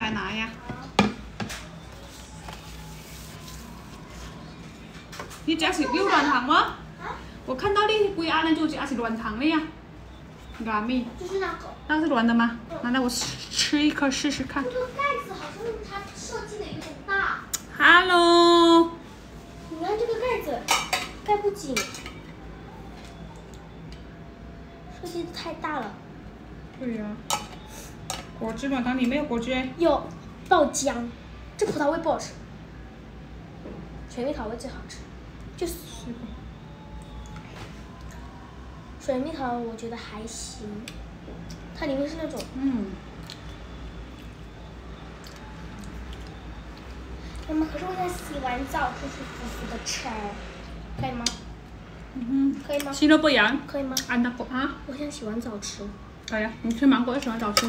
在哪呀？你这是有软糖吗？我看到你龟安的就这是软糖的呀。嘎咪。就是那个。那是软的吗？那我吃一颗试试看。这个盖子好像它设计的有点大。Hello。你看这个盖子，盖不紧，设计的太大了。对呀。果汁软糖里面有果汁。有爆浆，这葡萄味不好吃，水蜜桃味最好吃。就是水蜜桃，我觉得还行，它里面是那种妈妈，可是我想洗完澡舒舒服服的吃，可以吗？可以吗？洗了不痒？可以吗？按那个啊？我想洗完澡吃。可以啊，你吃芒果要洗完澡吃。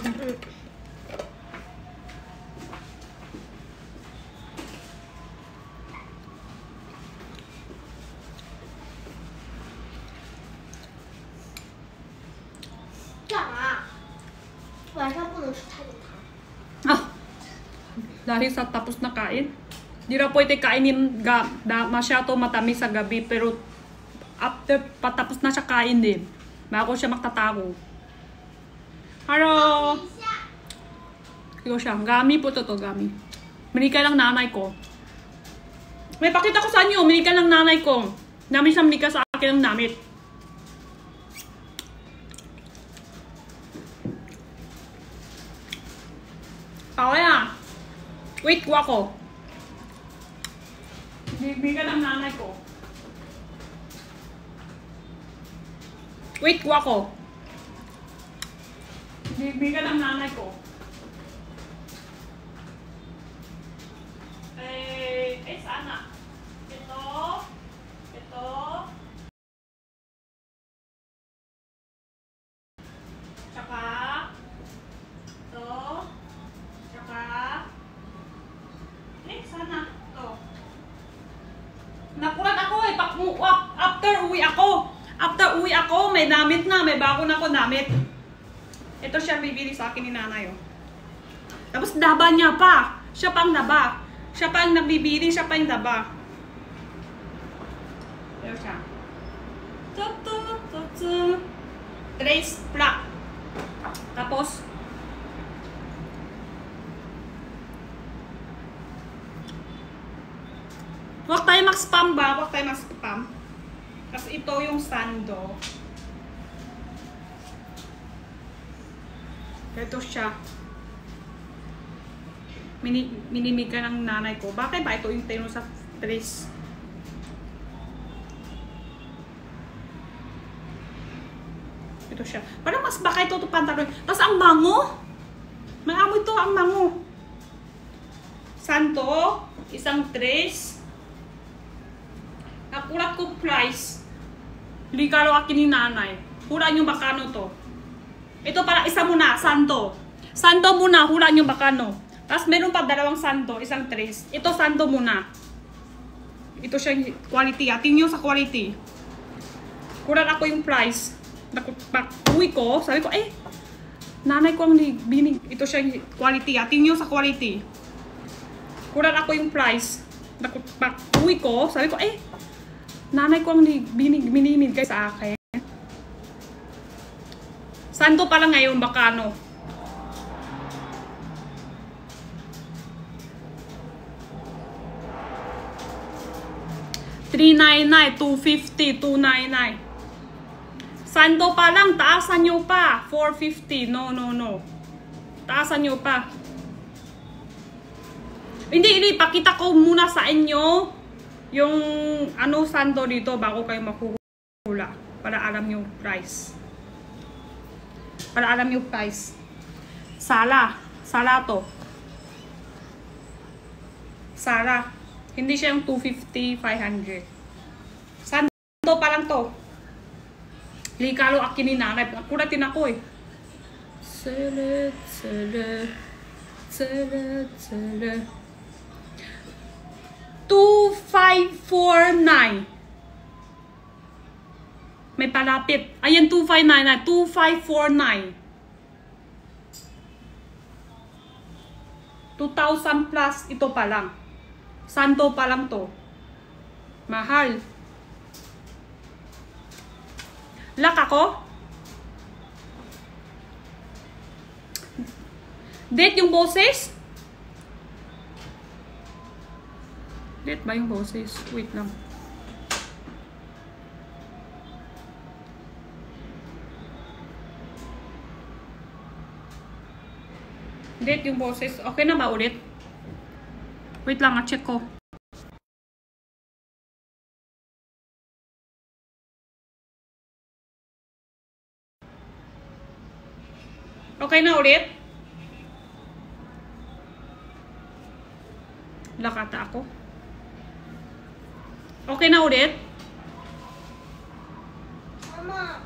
干嘛？晚上不能吃太多糖。Dahil sa tapos na kain. Di na pwede kainin masyado matamis sa gabi pero after patapos na siya kain din. Bago siya magtatago. Hello! Ito siya. Gami po to gami. Binigay lang nanay ko. May pakita ko sa inyo. Binigay lang nanay ko. Namin siya binigay sa akin ng namit. Kaya, wait ko ako. Bibigyan ng nanay ko. Wait ko ako. Bibigyan ng nanay ko. Sana. Ito. Tsaka. Ito. Tsaka. Sana. Ito. Nakulat ako eh. After uwi ako, may namit na. May bago na ako namit. Ito siya bibili sa akin ni nanay. Oh. Tapos daba niya pa. Siya pang daba. Siya pa ang nagbibili, siya pa yung daba. Ito siya. Trace black. Tapos, huwag tayo mag-spam ba? Huwag tayo mag-spam. Tapos ito yung sando. Ito siya. Minimiga ng nanay ko. Bakit ba ito yung tino sa trace? Ito siya. Parang mas baka ito pantalon. Tapos ang bango. May amoy ito ang bango. Santo. Isang trace. Nakulat ko price. Ligalo akin ni nanay. Hula nyo bakano to. Ito para isa muna. Santo. Santo muna. Hula nyo bakano. Tapos meron pa dalawang santo, isang trace. Ito santo muna. Ito siya quality. Tingin nyo sa quality. Kulat ako yung price. Pag-uwi ko, sabi ko, nanay ko ang binig. Ito siya quality. Tingin nyo sa quality. Kulat ako yung price. Pag-uwi ko, sabi ko, nanay ko ang binimigay sa akin. Santo pala ngayon, baka ano. $399, $250, $299. Santo pa lang, taasan nyo pa. $450. No. Taasan nyo pa. Hindi, pakita ko muna sa inyo yung ano santo dito bago kayo makuhula. Para alam nyo price. Sala to. Sala. Hindi siya yung 250, 500. Santo pa lang to. Ligalo akin ni nanay. Kuratin ako eh. Tsala. 2549. May palapit. Ayan, 2599 na. 2549. 2,000 plus. Ito pa lang. Santo pa lang to. Mahal. Lock ako. Date yung boses. Date ba yung boses? Wait lang. Date yung boses. Okay na ba ulit? Wait lang, check ko. Okay na ulit? Lakata ako. Okay na ulit? 妈妈，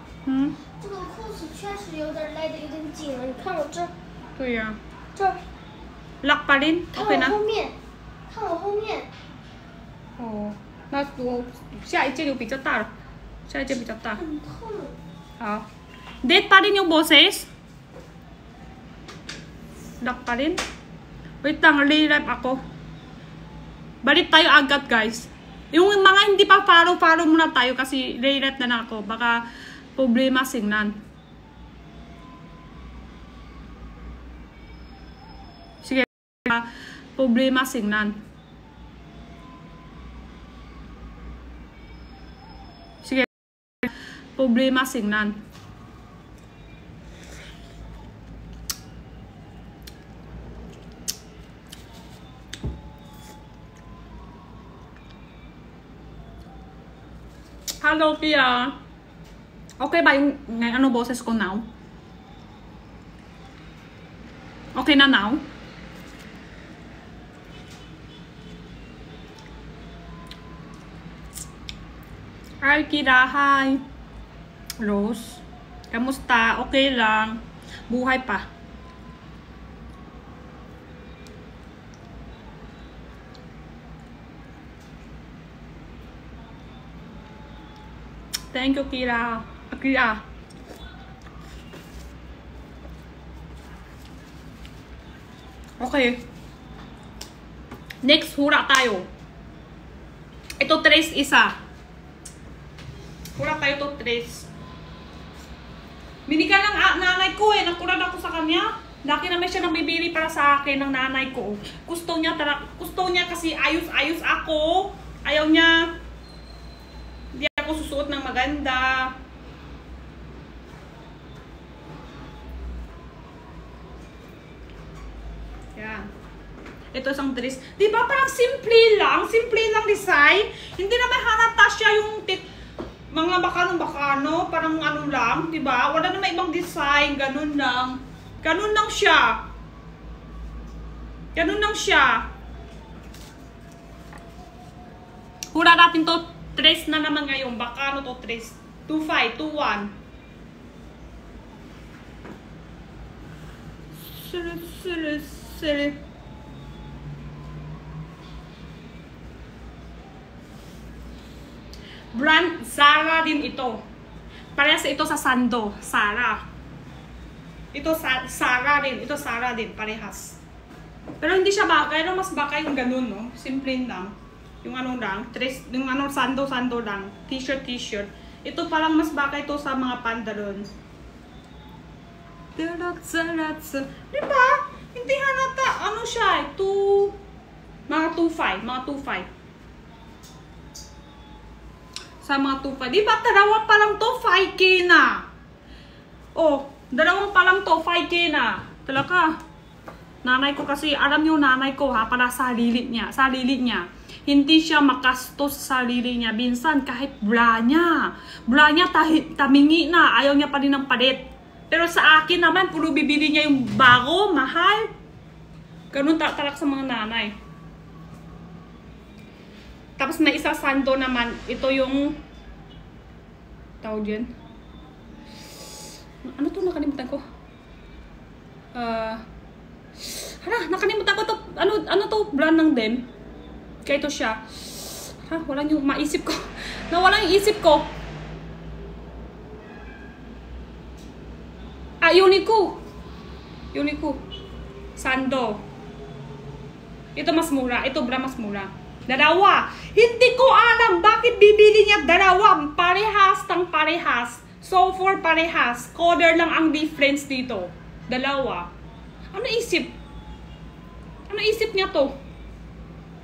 这个裤子确实有点勒得有点紧了。你看我这，对呀。这， Lock pa rin? 看 Okay 我 na? 后面，看我后面。哦，那我下一件有比较大了，下一件比较大。很痛。好。Date pa rin yung boses? Lock pa rin? Wait lang, re-live ako. Balik tayo agad, guys. Yung mga hindi pa follow muna tayo kasi re-live na ako. Baka problema singnan. Sige, problema singnan. Sige, problema singnan. Hello, Pia. Okay ba yung ano boses ko now? Okay na now? Hi, Kira. Hi. Rose. Kamusta? Okay lang. Buhay pa. Thank you, Kira. Kira. Okay. Next, hura tayo. Ito, tres isa. Hura tayo to tres. Binigyan ng nanay ko eh. Nakuran ako sa kanya. Laki naman siya nang bibili para sa akin ng nanay ko. Gusto niya kasi ayos-ayos ako. Ayaw niya. Hindi ako susuot ng maganda. Yan. Ito isang dress. Di ba parang simple lang design. Hindi naman halata siya yung mga bakano-bakano. Parang ano lang, di ba? Wala naman ibang design. Ganun lang. Ganun lang siya. Ganun lang siya. Hura natin to. Tres na naman ngayon. Baka ano to, tres. 2-5, 2-1. Brand, Zara din ito. Parehas ito sa Sando. Zara. Ito Zara din. Ito Zara din. Parehas. Pero hindi siya bakay. Pero mas bakay yung ganun, no? Simple lang. Yung ano lang, yung ano, sando lang, t-shirt. Ito parang mas bakay ito sa mga pantalon. Diba? Hindi halata, ano siya, mga 2.5, Sa mga 2.5. Diba, dalawa pa lang to, 5K na. Oh, dalawang pa lang to, 5K na. Talaga. Nanay ko kasi, alam niyo nanay ko ha, para sa sarili niya. Hindi siya makastos sa sarili niya. Minsan, kahit bra niya tamingi na. Ayaw niya pa rin ng palit. Pero sa akin naman, puro bibili niya yung bago, mahal. Ganun talaga sa mga nanay. Tapos may isa sando naman. Ito yung tawag dyan. Ano to? Nakalimutan ko. Nakalimutan ko to. Ano to? Brand ng Dem. Kaya ito siya. Wala yung maisip ko. Nawala yung isip ko. Uniqlo. Sando. Ito mas mura. Ito bra mas mura. Dalawa. Hindi ko alam bakit bibili niya dalawa. Parehas tang parehas. So for parehas. Color lang ang difference dito. Dalawa. Ano isip? Ano isip niya to?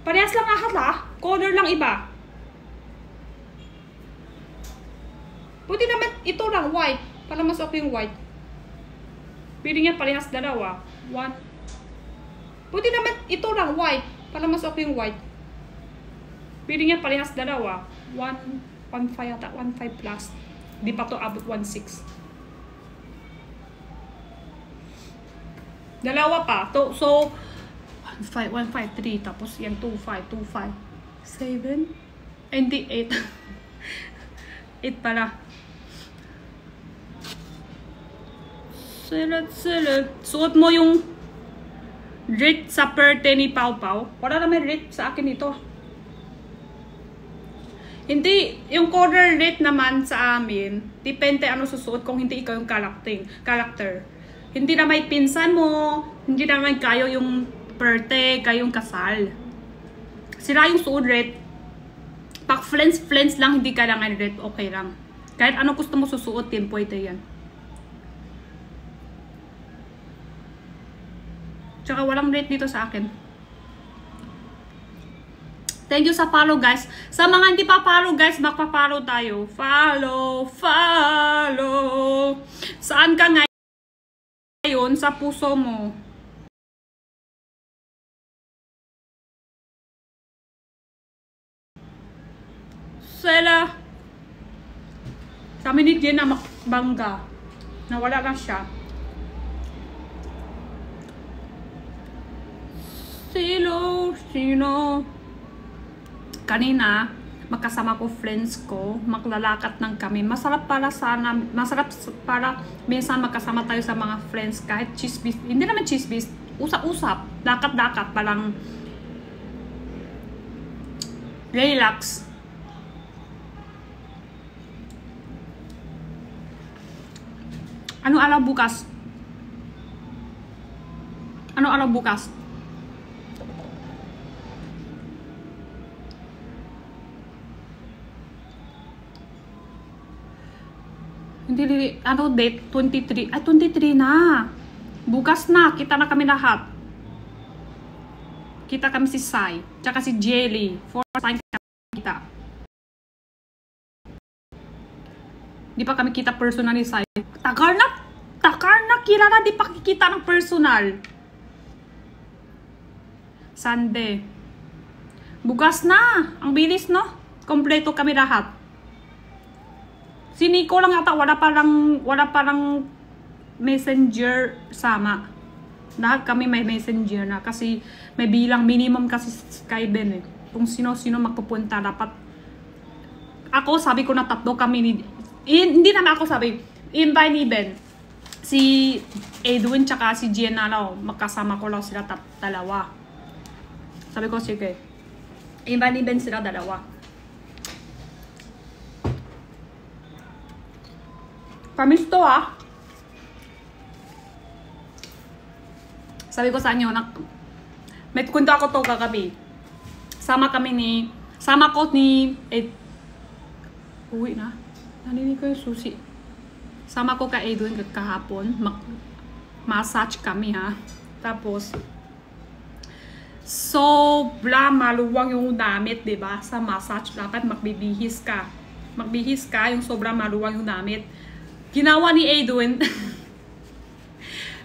Parehas lang lahat ha. Color lang iba. Pwede naman ito lang white. Para mas okay yung white. Pwede niya parehas dalawa. One. Pwede naman ito lang white. Para mas okay yung white. Pwede niya parehas dalawa. 1.5 yata. 1.5 plus. Di pa to abot 1.6. Dalawa pa. So 1.5, 1.5, 3. Tapos yan 2.5, 2.5. 7. Hindi 8. 8 pala. Suot mo yung rate sa perte ni Pau Pau. Wala naman rate sa akin ito. Hindi, yung color rate naman sa amin, depende ano susuot kung hindi ikaw yung character. Hindi na may pinsan mo, hindi naman kayo yung perte, kayong kasal. Sila yung suot rate. Pag friends lang, hindi kailangan rate, okay lang. Kahit ano gusto mo susuotin, pwede yan. Tsaka walang rate dito sa akin. Thank you sa follow guys. Sa mga hindi pa follow guys, magpa-follow tayo. Follow. Saan ka ngayon sa puso mo? Sela. Kami ni Jenna bangga. Nawala lang siya. Sino? Kanina, magkasama ko friends ko, maglalakat ng kami. Masarap para minsan magkasama tayo sa mga friends kahit chismis. Hindi naman chismis, usap-usap, dakat-dakat, palang relax. Ano araw bukas? Hindi, ano date? 23. Ay, 23 na. Bukas na. Kita na kami lahat. Kita kami si Sai. Tsaka si Jelly. 4 times kami kita. Di pa kami kita personal ni Sai. Takar na kilala. Di pa kikita ng personal. Sunday. Bukas na. Ang bilis, no? Kompleto kami lahat. Si Nico lang ata, wala parang messenger sama. Lahat kami may messenger na kasi may bilang minimum kasi kay Ben eh. Kung sino-sino magpupunta dapat. Ako sabi ko na 3 kami hindi naman ako sabi. Invite ni Ben. Si Edwin tsaka si Gianna magkasama ko lang sila 2. Sabi ko sige. Invite ni Ben sila 2. Promise to ah. Sabi ko sa inyo, may kwento ako to kagabi. Sama ko ni uwi na. Narinig ko yung susi. Sama ko kay Edwin kahapon. Massage kami ha. Tapos, sobra maluwang yung damit, diba? Sa massage, dapat magbibihis ka. Yung sobra maluwang yung damit. Ginawa ni Edwin,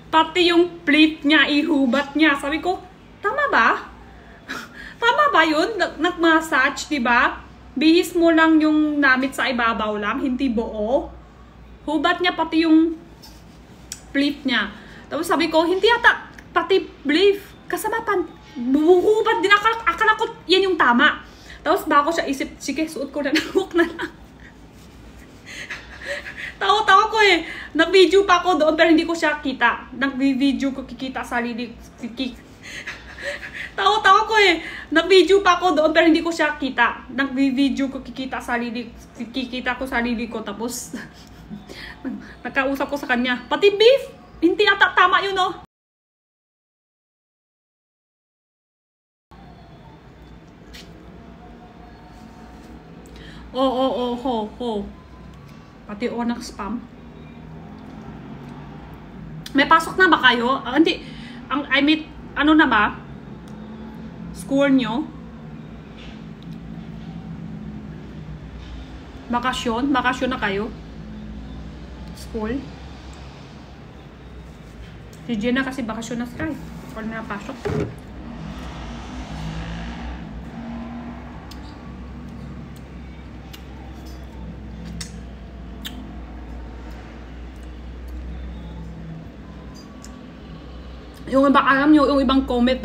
pati yung plate niya, ihubat niya. Sabi ko, tama ba? Tama ba yun? Nag-massage, diba? Bihis mo lang yung namit sa ibabaw lang, hindi buo. Hubat niya pati yung plate niya. Tapos sabi ko, hindi ata, pati brief. Kasama pan, buhubat din. Akala ko, yan yung tama. Tapos bago siya isip, sige, suot ko na na lang. Tawa ko eh. Nag-video pa ako doon pero hindi ko siya kita. Nag-video ko kikita sa sarili. Tawa ko eh. Nag-video pa ako doon pero hindi ko siya kita. Nag-video ko kikita sa sarili. Kikita ko sarili ko tapos nakausap ko sa kanya. Pati beef. Hindi ata tama yun oh. Pati ng spam. May pasok na ba kayo? Hindi. Ano na ba? Score nyo? Bakasyon? Bakasyon na kayo? School? Si Jenna kasi bakasyon na sila. Or na pasok. Yung iba, alam nyo, yung ibang comment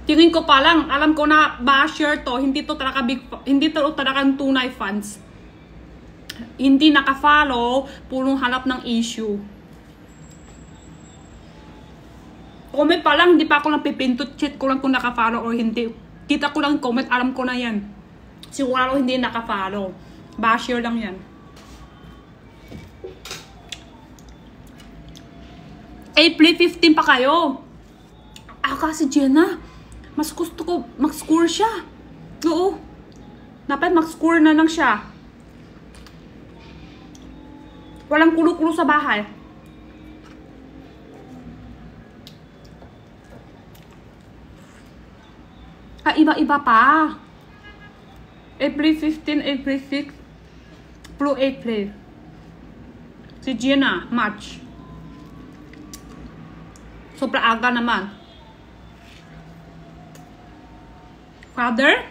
tingin ko pa lang, alam ko na basher to, hindi to talagang tunay fans. Hindi naka-follow, pulong hanap ng issue. Comment pa lang, hindi pa ako napipindot, check ko lang kung naka-follow or hindi. Kita ko lang comment, alam ko na yan. Siguro hindi naka-follow. Basher lang yan. April 15 pa kayo. Kasi Jenna, mas gusto ko mag-score siya. Oo. Dapat mag-score na lang siya. Walang kulo-kulo sa bahay. Iba-iba pa. April 15, April 6, Blue April. Si Jenna, March. Sobra aga naman. Father?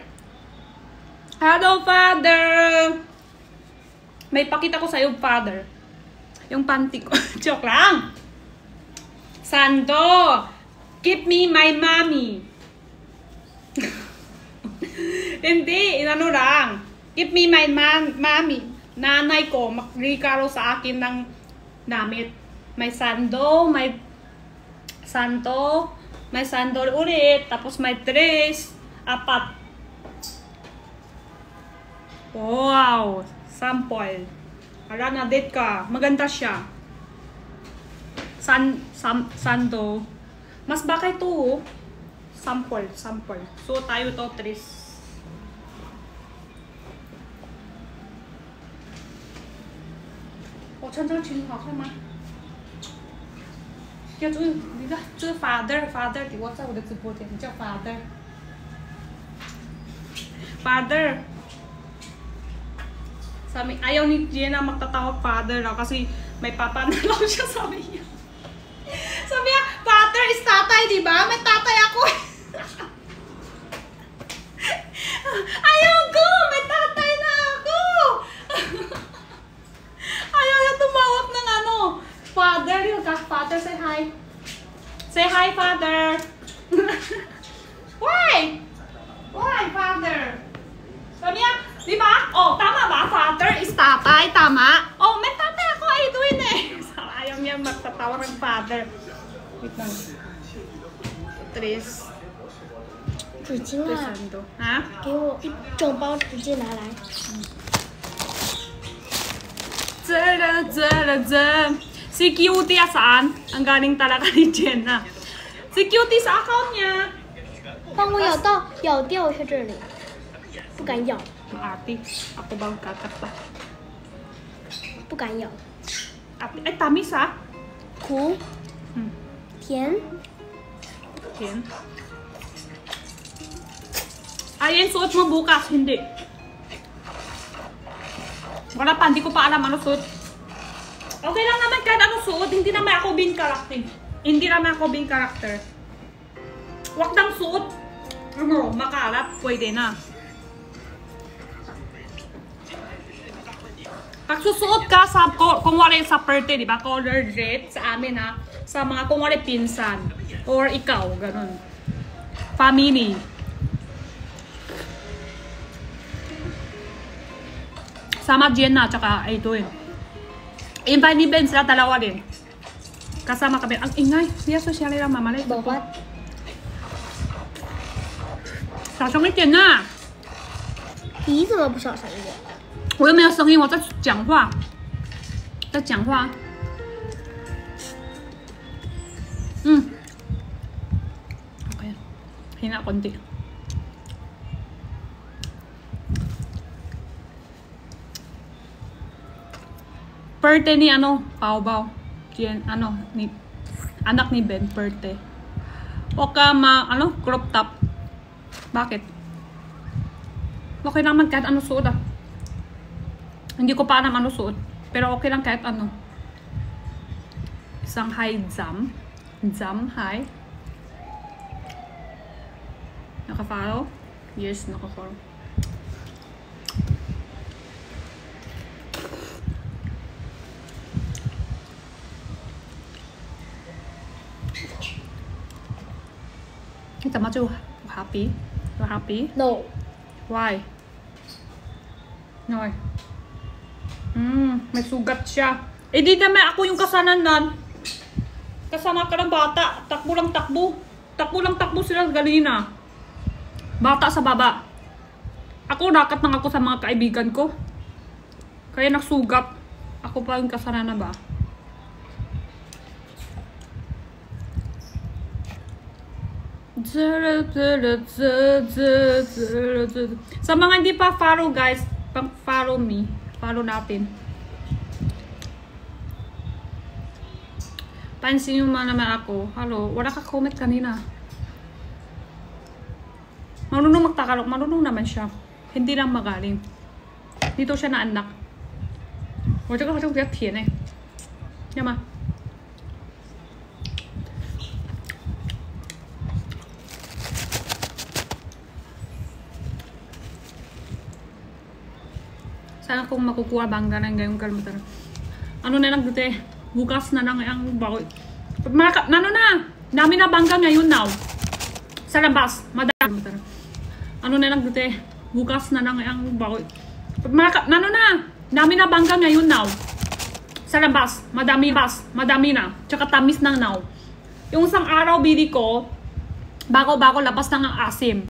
Hello, Father! May pakita ko sa'yo, Father. Yung panty ko. Joke lang! Santo! Give me my mommy. Hindi, inano lang. Give me my mommy. Nanay ko, magregalo sa akin ng damit. May sando, may sandal ulit, tapos may dress, 4. Wow! Sample. Hala, na-date ka. Maganda siya. Sando. Mas bakay to. Sample. So, tayo to, 3. Oh, 真正挺好看吗？要注意，你看，这是 father，你我在我的直播间，你叫 father。Sabi, ayaw ni Jenna magtatawag father na kasi may papa na lang siya, sabi niya. Sabi niya, father is tatay, di ba? May tatay ako. Ayaw ko! May tatay na ako! Ayaw yung tumawag ng ano. Father, yung father, say hi. Say hi, father. Why? Why, father? Sabi niya, di ba? Oh, tama ba? Father is tatay, tama? Oh, may tatay ako, Edwin eh. Ayaw niya magtatawag ng father. Wait lang. 3. 纸巾啊！啊？给我一整包纸巾拿来。Si Cutie saan? Ang galing talaga ni Jenna. Si Cutie sa account niya. 帮我咬掉一下这里，不敢咬。 Ate, ako bang kakata? 不敢咬。 Ate, ay tamis苦，甜， Yan. Ayan, suot mo bukas. Hindi. Wala pa, hindi ko pa alam ano suot. Okay lang naman kahit ano suot. Hindi naman ako bin character. Huwag nang suot. Ano, makalat. Pwede na. Pag susuot ka sa, kung wala sa birthday, di ba? Color red sa amin ha. Sa mga kung wala pinsan. Or ikaw, ganun. Family. Sama Jenna, tsaka Edwin. Invite ni Ben sila, dalawa din. Kasama kami. Ang ingay. Siya sosyali lang, mamalay. Bakit? Sasong itin na. 你怎么不小声一点？ 我又没有声音，我在讲话。OK. Hina konti. Birthday ni ano, Pao Bao. Yan, ano, ni, anak ni Ben, birthday. O ka crop top. Bakit? Okay naman kahit ano suot ah. Hindi ko pa alam ano suot. Pero okay lang kahit ano. Isang high jam. Jam high. Naka-follow? Yes, naka-follow. Kita maju happy? You happy? No. Why? No. May sugat siya. Eh di naman ako yung kasananan. Kasama ka ng bata. Takbo lang takbo. Takbo lang takbo sila galina. Bata sa baba. Ako nakat lang ako sa mga kaibigan ko. Kaya nagsugat. Ako pa yung kasananan ba? Sa mga hindi pa follow guys, follow me. Follow natin. Pansin nyo naman ako. Hello, wala ka comment kanina. Marunong magtagalog. Marunong naman siya. Hindi lang magaling. Dito siya na anak. Wala ka kasi kaya tiyan eh. Yama. Sana kung makukuha bangga na ngayong kalmatan. Ano na lang dito eh. Bukas na lang ang bago. Ano na? Dami na bangga ngayon now. Sa labas. Madami. Ano na lang dito eh. Bukas na lang ang bago. Ano na? Dami na bangga ngayon now. Sa labas. Madami bas. Madami na. Tsaka tamis na now. Yung isang araw bili ko, bago-bago labas na ang asim.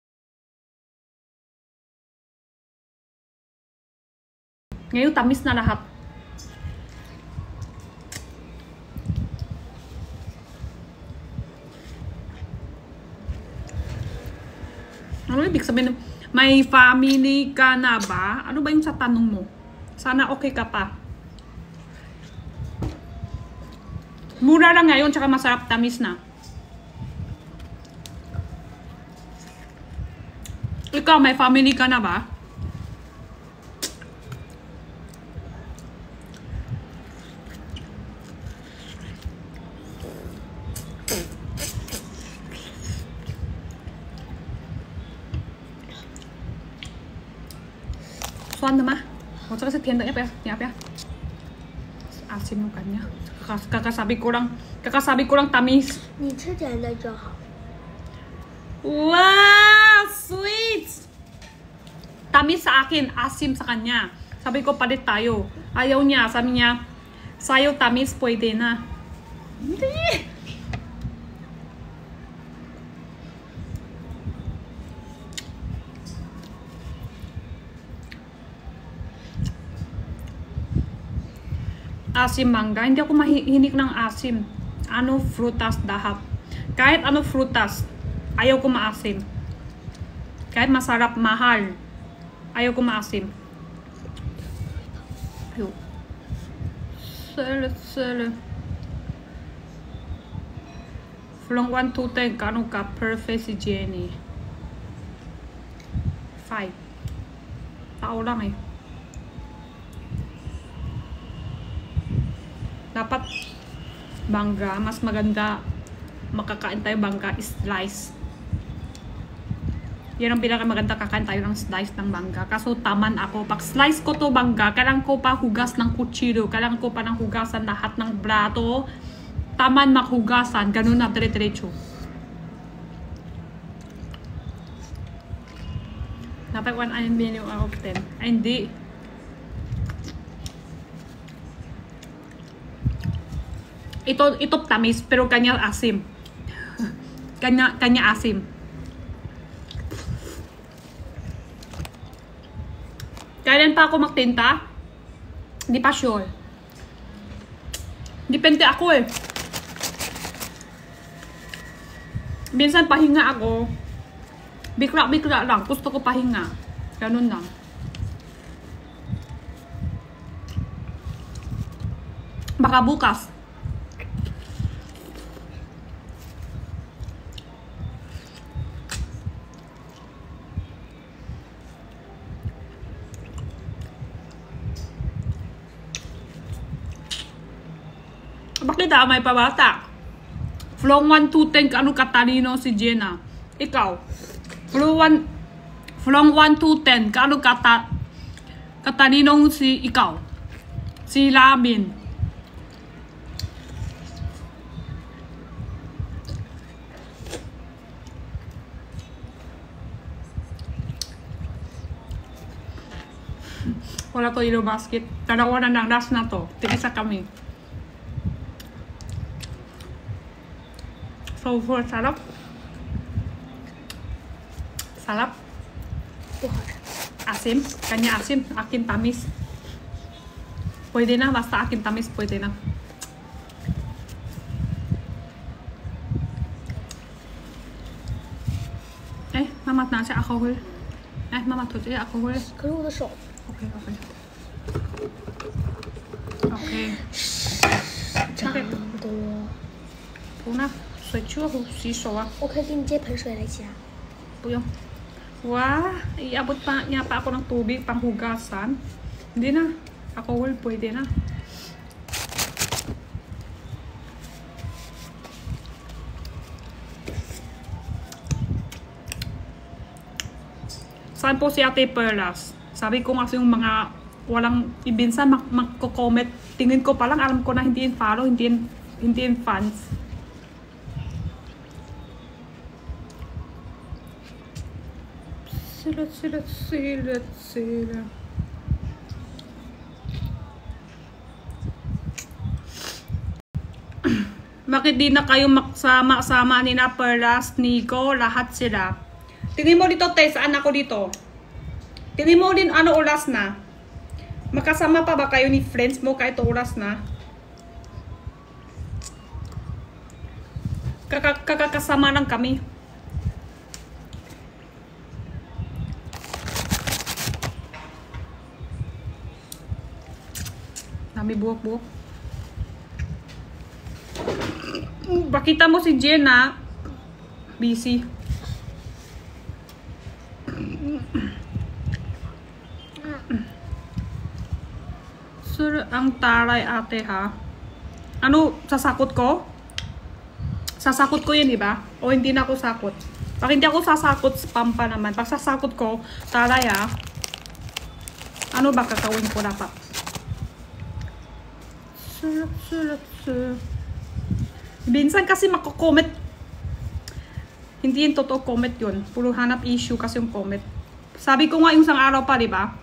Ngayon, tamis na lahat. Ano ibig sabihin? May family ka na ba? Ano ba yung sa tanong mo? Sana okay ka pa. Mura lang ngayon, tsaka masarap, tamis na. Ikaw, may family ka na ba? Soan naman. O, tsaka sa tienda niya pa. Niya pa. Asim yung kanya. Kakasabi ko lang tamis. 你吃甜的就好。 Wow! Sweet! Tamis sa akin, asim sa kanya. Sabi ko, palit tayo. Ayaw niya. Sabi niya, sayo tamis, pwede na. Hindi! Asim mangga. Hindi ako mahihinig ng asim. Ano frutas lahat. Kahit ano frutas, ayaw ko maasim. Kahit masarap, mahal, ayaw ko maasim. Ayaw. Sele. From 1 to 10, kano ka? Perfect si Jenny. 5. Tao lang eh. Dapat bangga, mas maganda makakain tayo bangga slice. Yan ang pinakamaganda, kakain tayo ng slice ng bangga. Kaso taman ako, pag slice ko to bangga, kailangan ko pa hugas ng kutsilo, kailangan ko pa ng hugasan lahat ng plato. Taman maghugasan, ganun na dire-diretso. Dapat 1 million out of 10. Ay, hindi. Ito tamis, pero kanya asim. kanya asim. Kailan pa ako magtinta? Hindi pa sure. Depende ako eh. Minsan pahinga ako. Bigla lang. Gusto ko pahinga. Ganun lang. Baka bukas. Bakit may pabata? From 1 to 10, ano katalino si Jenna? Ikaw. From 1 to 10, kaano katalinong si ikaw? Si Lamin. Wala to ilo basket. Dalawa na ng last na to. Tigisa kami. So, sarap. Sarap. Asim. Kanya asim. Akin tamis. Pwede na. Basta akin tamis. Pwede na. Mama拿下alcohol。妈妈涂这些alcohol。可是我的手。OK。差不多。涂呢？水去了洗手啊。我可以给你借盆水来洗啊。不用。Wah, iabot pa niya pa ako ng tubig pang hugasan. Hindi na. Alcohol pwede na. Saan po si Ate Perlas? Sabi ko kasi yung mga walang ibinsan magko-comment. Tingin ko palang alam ko na hindi in follow, hindi in fans. Sila. Bakit di na kayo magsama-sama ni na Perlas, Nico, lahat sila? Tingin mo dito, Tess, saan ako dito? Tingin mo din ano oras na? Makasama pa ba kayo ni friends mo kahit oras na? Kakakasama lang kami. Dami buhok-buhok. Pakita mo si Jenna. Busy. Sir, ang taray ate ha. Ano, sasakot ko? Sasakot ko yan, diba? O hindi na ako sakot. Pag hindi ako sasakot, spam pa naman. Pag sasakot ko, taray ha. Ano ba kakawin ko dapat? Sir. Minsan kasi mako-comment. Hindi yung totoo comment yun. Puro hanap issue kasi yung comment. Sabi ko nga yung isang araw pa, diba?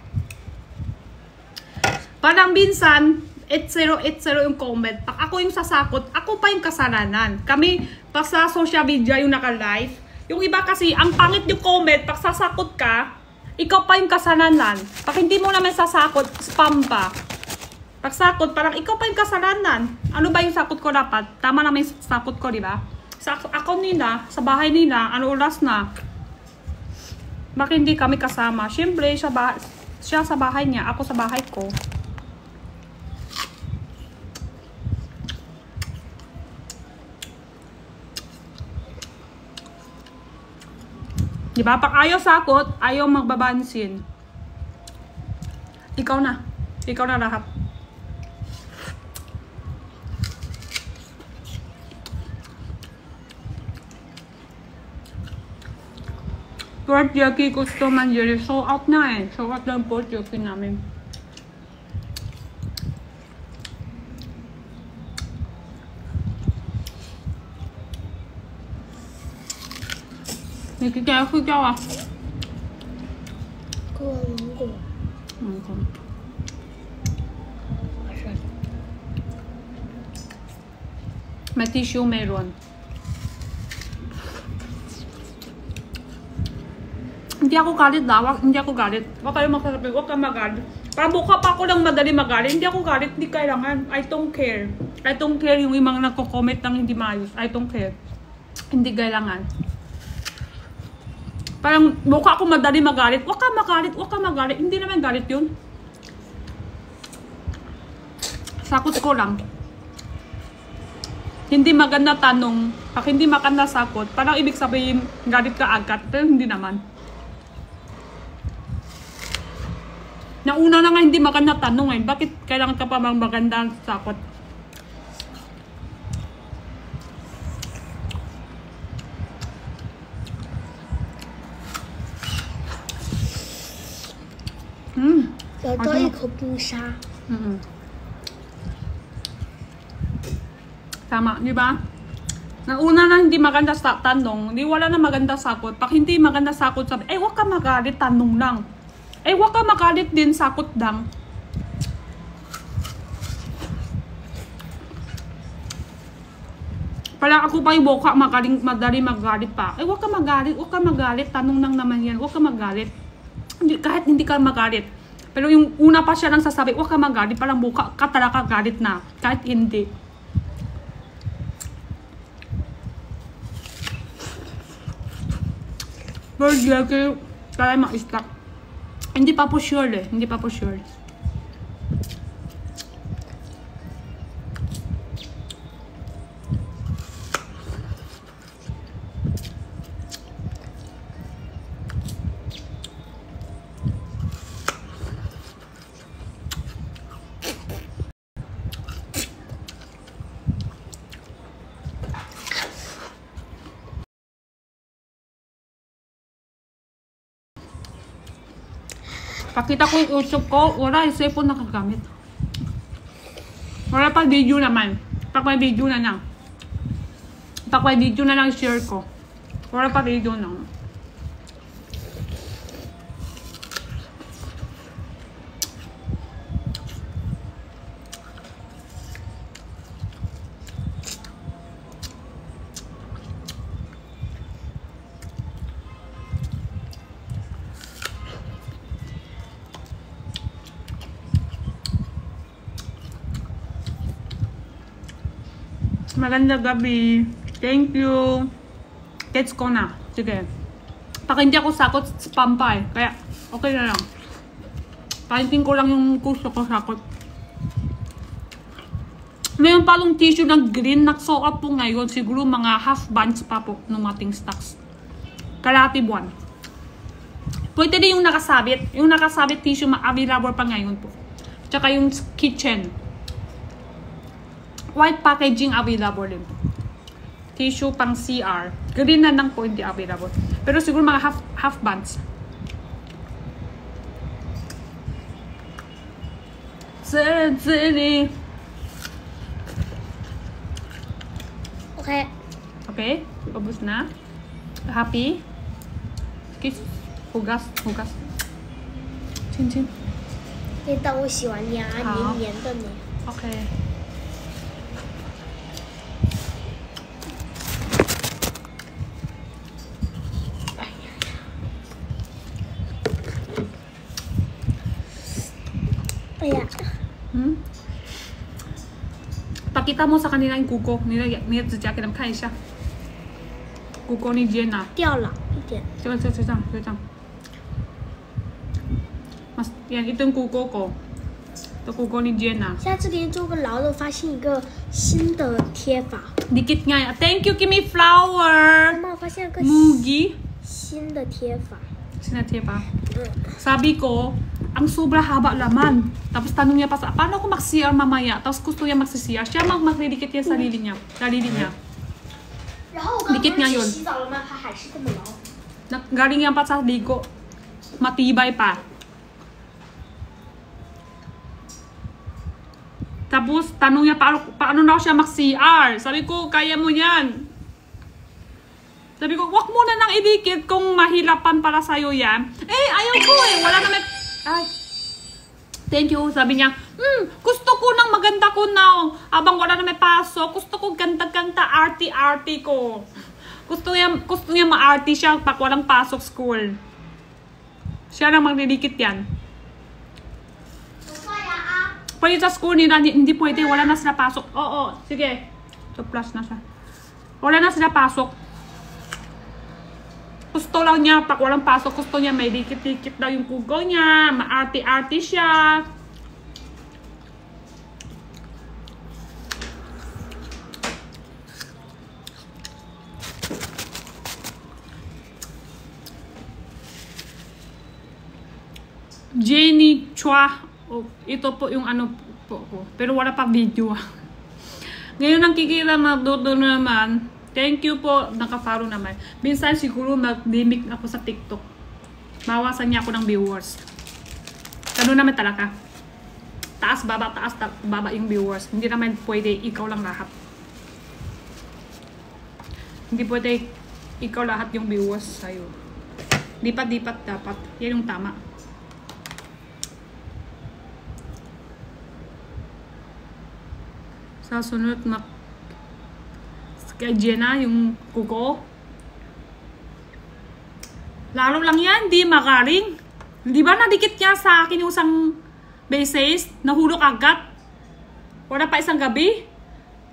Parang minsan, 8080 yung comment. Pag ako yung sasakot, ako pa yung kasalanan. Kami, pag sa social media yung naka-live, yung iba kasi, ang pangit yung comment, pag sasakot ka, ikaw pa yung kasalanan. Pag hindi mo naman sasakot, spam pa. Pag sakot, parang ikaw pa yung kasalanan. Ano ba yung sakot ko dapat? Tama naman yung sakot ko, di ba? Sa ako nila, sa bahay nila, ano oras na? Bakit hindi kami kasama? Siyempre, siya sa bahay niya, ako sa bahay ko. Diba? Pag ayaw sakot, ayaw magbabansin. Ikaw na. Ikaw na lahat. Pork jerky gusto man yun. Sold out na eh. Sold out na yung pork jerky namin.你今天睡觉啊？跟我玩过。May tissue meron. Hindi ako galit daw. Hindi ako galit. Huwag kayo magsasabi. Huwag ka magalit. Para buka pa ako lang madali magalit. Hindi ako galit. Hindi kailangan. I don't care. I don't care yung mga nagko-comment ng hindi maayos. I don't care. Hindi kailangan. Parang mukha ako madali magalit. Huwag ka magalit, huwag ka magalit. Hindi naman galit yun. Sakot ko lang. hindi maganda tanong, pag hindi maganda sagot, parang ibig sabihin, galit ka agad. Pero hindi naman. Nauna na nga hindi maganda tanong eh. Bakit kailangan ka pa maganda sagot?有多一口冰沙。 Tama, di ba? Nauna na hindi maganda sa tanong, di wala na maganda sagot. Pag hindi maganda sagot, sabi, wag ka magalit, tanong lang. Wag ka magalit din, sagot lang. Pala ako pa yung boka, madali magalit pa. Wag ka magalit, tanong lang naman yan. Wag ka magalit. Kahit hindi ka magalit. Pero yung una pa siya nang sasabi, wag ka magalit, parang buka ka talaga galit na. Kahit hindi. Pero lagi, kaya ma-stuck. Hindi pa po sure eh. Hindi pa po sure. Pakita ko yung YouTube ko, wala yung cellphone nakagamit. Wala pa video naman. Pag may video na lang. Pag may video na lang share ko. Wala pa video na. Magandang gabi. Thank you. Gets ko na. Sige. Pag hindi ako sakot, spam pa eh. Kaya, okay na lang. Pahintin ko lang yung gusto ko sakot. Mayroon palong tissue ng green. Nag-soak up po ngayon. Siguro mga half bunch pa po ng ating stocks. Kalahati buwan. Pwede din yung nakasabit. Yung nakasabit tissue, available pa ngayon po. Tsaka yung kitchen. White packaging available din po. Tissue pang CR. Green na lang po hindi available. Pero siguro mga half bands. Zini. Okay. Okay? Ubus na? Happy? Kiss. Hugas. Chin. 可以当我洗完牙，黏黏的呢。 Okay. Pakita mo sa kanila yung kuko. Nila指甲给他们看一下。kuko ni Jenna. 掉了一点。就这样。Mas, yan, ito yung kuko ko. Ito kuko ni Jenna. 现在这边做个牢的，发现一个新的贴法。 Dikit nga. Thank you, Kimi Flower. 妈妈，我发现一个 Mugi. 新的贴法。 Sinatya pa. Sabi ko, ang sobra haba laman. Tapos tanong niya pa sa, paano ako mag-CR mamaya? Tapos gusto niya mag-CR. Siya magdidikit niya sa sarili niya. Dikit nga yun. Galing yan pa sa ligo. Matibay pa. Tapos tanong niya, paano na siya mag-CR? Sabi ko, kaya mo yan. Sabi ko, wag mo na nang idikit kung mahirapan para sa'yo yan. Ayaw ko eh. Wala naman. Ay. Thank you. Sabi niya, gusto ko nang maganda ko na. Abang wala na may pasok. Gusto ko ganda-ganda, arty-arty ko. Gusto niya ma-arty siya pag walang pasok school. Siya nang magdidikit yan. Pwede sa school nila, hindi pwede. Wala na sila pasok. Oo, sige. So, plus na siya. Wala na sila pasok. Gusto lang niya, pag walang pasok, gusto niya may dikit-dikit daw yung kuko niya. Ma-arty-arty siya. Jenny Chua. Oh, ito po yung ano po ko. Pero wala pa video. Ngayon ang kikita magdodo naman. Thank you po. Naka-follow naman. Minsan siguro mag-limit ako sa TikTok. Mawasan niya ako ng viewers. Ganun naman talaga. Taas, baba yung viewers. Hindi naman pwede ikaw lang lahat. Hindi pwede ikaw lahat yung viewers sa'yo. Dipat dapat. Yan yung tama. Sa sunod kay Jenna yung kuko. Lalo lang yan, di makaring. Di ba nadikit niya sa akin yung isang bases, nahulog agad. Wala pa isang gabi.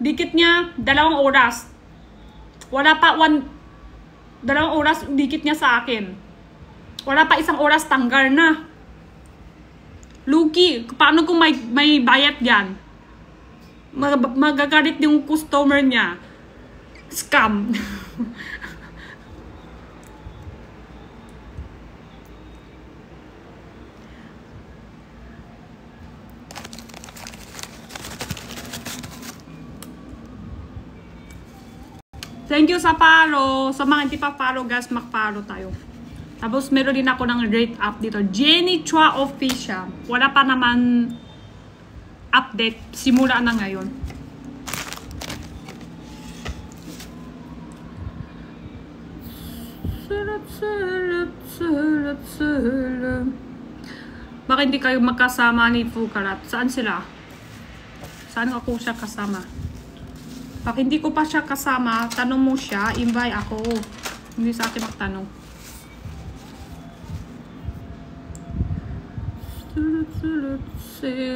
Dikit niya 2 oras. Wala pa 2 oras dikit niya sa akin. Wala pa 1 oras tanggal na. Lugi, paano kung may bayad yan? Magagalit yung customer niya. Scam. Thank you sa follow. Sa mga hindi pa follow guys, mag-follow tayo. Tapos meron din ako ng rate up dito. Jenny Chua Official. Wala pa naman update. Simula na ngayon. Bakit hindi kayo magkasama ni Fukalat? Saan sila? Saan ako siya kasama? Pag hindi ko pa siya kasama, tanong mo siya, invite ako. Hindi sa akin magtanong.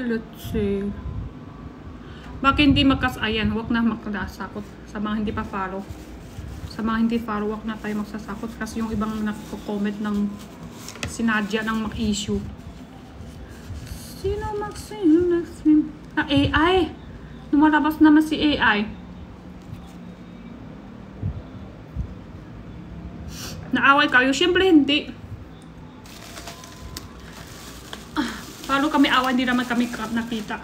Let's see. Bakit hindi ayan, huwag na magkasakot sa mga hindi pa follow. Sa mga hindi follow, huwag na tayo magsasakot kasi yung ibang nagko-comment ng sinadya ng mag-issue. Sino mag-issue? AI! Lumalabas naman si AI. Naaway kayo? Siyempre hindi. Paano kami away? Hindi naman kami nakita.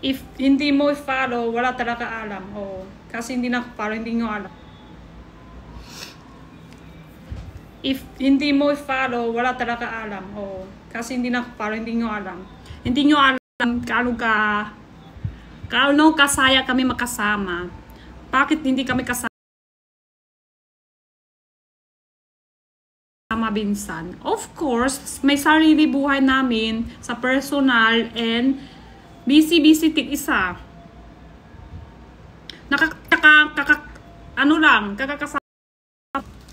If hindi mo follow, wala talaga alam. Oh, kasi hindi na follow, hindi nyo alam. If hindi mo follow, wala talaga alam. Oh, kasi hindi na follow, hindi nyo alam. Hindi nyo alam kaano kasaya kami makasama. Bakit hindi kami kasama minsan? Of course, may sarili buhay namin sa personal and busy tig-isa. Kakakasama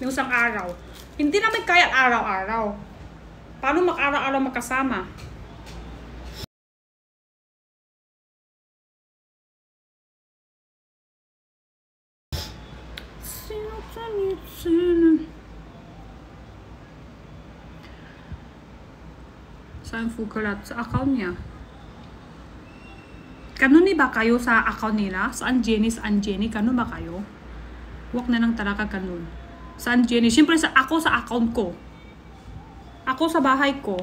yung isang araw. Hindi naman kaya araw-araw. Paano mag-araw-araw magkasama? Saan Fukalat? Sa account niya. Kanuni ba kayo sa account nila? Saan Jenny? Kanun ba kayo? Huwag na lang talaga kanun. Saan Jenny? Siyempre ako sa account ko. Ako sa bahay ko.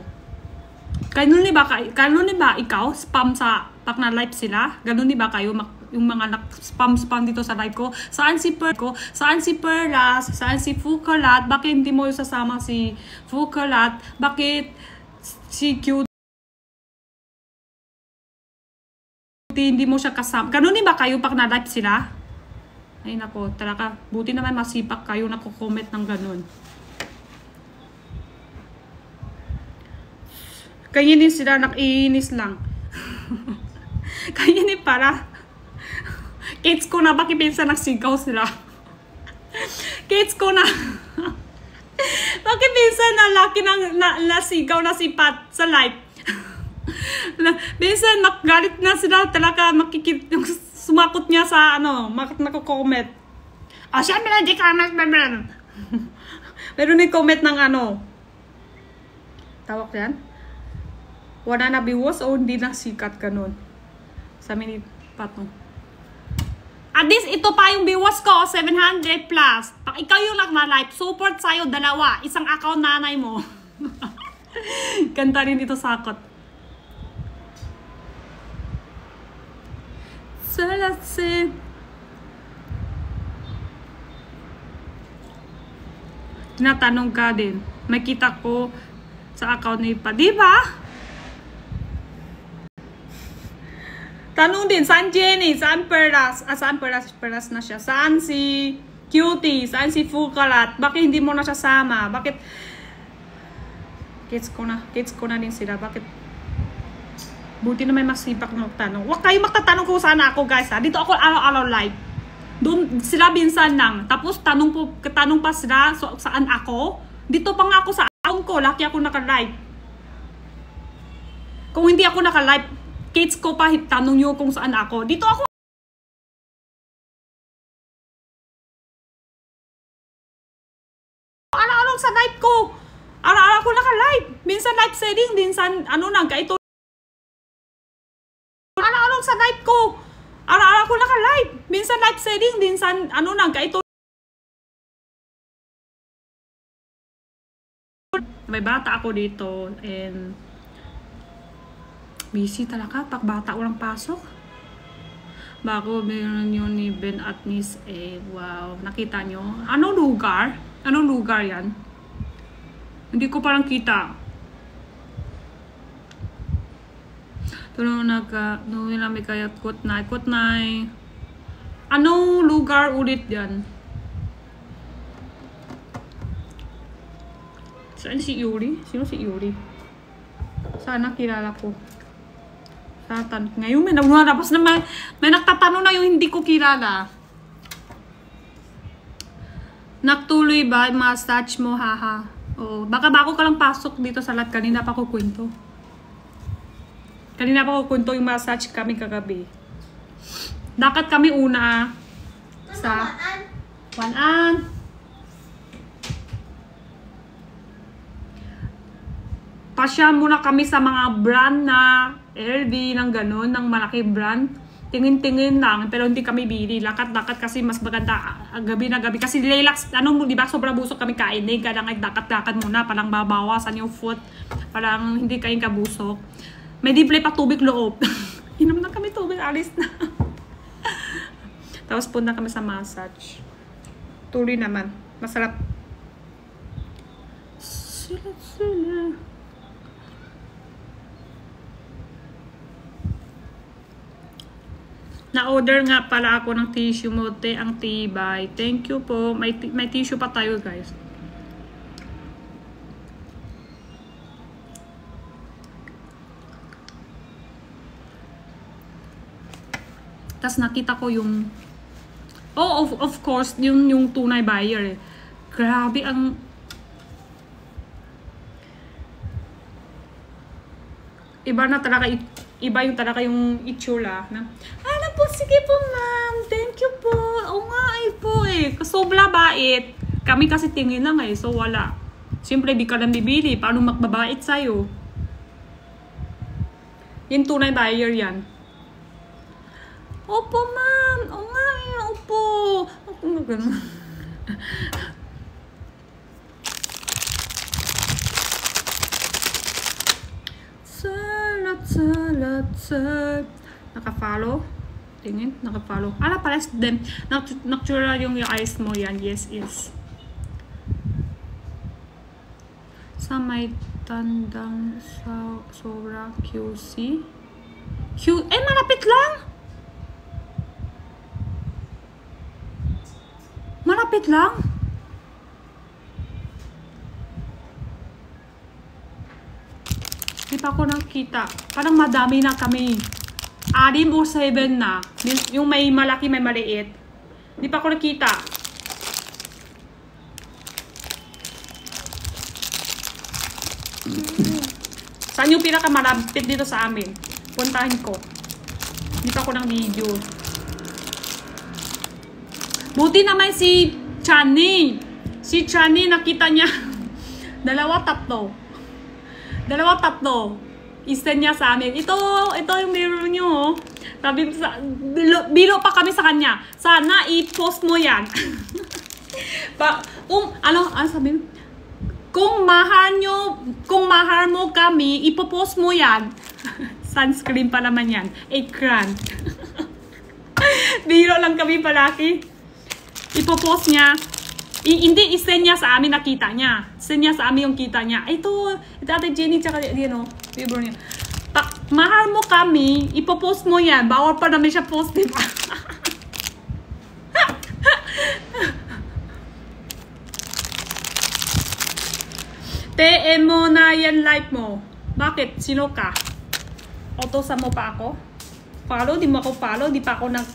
Kanun ba ikaw? Spam sa pag na-live sila? Ganun ba kayo? Yung mga spam dito sa live ko? Saan si Perlas? Saan si Fukalat? Bakit hindi mo sasama si Fukalat? Bakit si Cute hindi mo siya kasama? Ganun ba kayo pag na-live sila? Ay nako, talaga, buti naman masipak kayo nako-comment ng ganun. Kaya din sila, nakiinis lang. Kaya din para. Kids ko na, bakit pinsan nagsigaw sila? Kids ko na. Bakit pinsan na laki nasigaw na si Pat sa live? Minsan galit na sila talaga, sumakot niya sa nako-comment. Siyempre hindi ka meron yung comment ng Tawag yan? Wala na viewers o hindi na sikat ganun. Sa mini patong. At least ito pa yung viewers ko, 700 plus. Pag ikaw yung nag-live, support sa'yo, dalawa. Isang account nanay mo. Kanta rin ito sakot. Salasin. Tinatanong ka din. Makita ko sa account ni Pa. Diba? Tanong din, saan Jenny? Saan Peras? Saan Peras na siya? Saan si Cutie? Saan si Fukalat? Bakit hindi mo na siya sama? Bakit? Kids ko na din sila. Bakit? Buti na may masipak na magtanong. Huwag kayo magtatanong kung saan ako, guys. Ha? Dito ako araw-araw live. Doon sila binsan lang. Tapos tanong pa sila saan ako. Dito pa nga ako sa account ko. Laki ako naka-live. Kung hindi ako naka-live, kids ko pa tanong nyo kung saan ako. Dito ako. Araw-araw sa live ko. Araw-araw ko naka-live. Minsan live setting, minsan kaito. Araw-araw sa live ko. Araw-araw ko naka-live. Minsan live setting, minsan kaito. May bata ako dito and busy talaga pag bata walang pasok. Bago meron yun ni Ben at Miss A. Wow, nakita nyo? Anong lugar? Anong lugar yan? Hindi ko parang kita. Tulong nung namin kaya Kutnay. Anong lugar ulit yan? Saan si Yuri? Sino si Yuri? Sana kilala ko. Satan. Ngayon may naglalabas na may nagtatanong na yung hindi ko kilala. Naktuloy ba? Massage mo, haha. Oo. Baka bago ka lang pasok dito sa lahat. Kanina pa ko kwento. Yung massage kami kagabi. Dapat kami una sa Wanan. Pasya muna kami sa mga brand na LV ng ganun, ng malaki brand. Tingin-tingin lang, pero hindi kami bili. Lakat-lakat kasi mas maganda gabi na gabi. Kasi relax, di ba, sobrang busok kami kain. Kaya lang lakat-lakat muna, parang babawasan yung foot. Parang hindi kain kabusok. May diplay pa tubig loob. Inom na kami tubig, alis na. Tapos punta kami sa massage. Tuloy naman. Masarap. Sila. Na-order nga pala ako ng tissue mo, te, ang tibay. Thank you po. May tissue pa tayo, guys. Tapos nakita ko yung of course, yung tunay buyer. Grabe ang iba yung talaga yung itsura na, po, sige po ma'am, thank you po. Oo nga po sobra bait. Kami kasi tingin lang so wala. Siyempre di ka lang bibili, paano magbabait sa'yo? Yung tunay buyer yan. Opo ma'am, oo nga opo. Ako nga ganun. Salat. Naka-follow? Tingin, naka-follow. Pares din. Natural yung eyes mo yan. Yes, is. Sa may tandang sa sobra QC. Malapit lang! Malapit lang? Di pa ako nakita. Parang madami na kami. 6 o 7 na. Yung may malaki, may maliit. Di pa ako nakita. Saan yung pinakamalapit dito sa amin? Puntahin ko. Di pa ako ng video. Buti naman si Chani. Si Chani, nakita niya. 2, 3. Dalawa, tatlo. I-send niya sa amin. Ito yung mirror niyo, oh. Sabi, bilo pa kami sa kanya. Sana i-post mo yan. Sabi, kung mahal mo kami, ipopost mo yan. Sunscreen pa naman yan. Ekran. Biro lang kami palaki. Ipopost niya. Hindi, i-send niya sa amin, nakita niya. Send niya sa amin yung kita niya. Ito Ate Jenny, tsaka yun, oh. Biro niya. Mahal mo kami, ipopost mo yan. Bawal pa namin siya post, diba? TM mo na yan, like mo. Bakit? Sino ka? Utosan mo pa ako? Follow? Di mo ako follow? Di pa ako nag...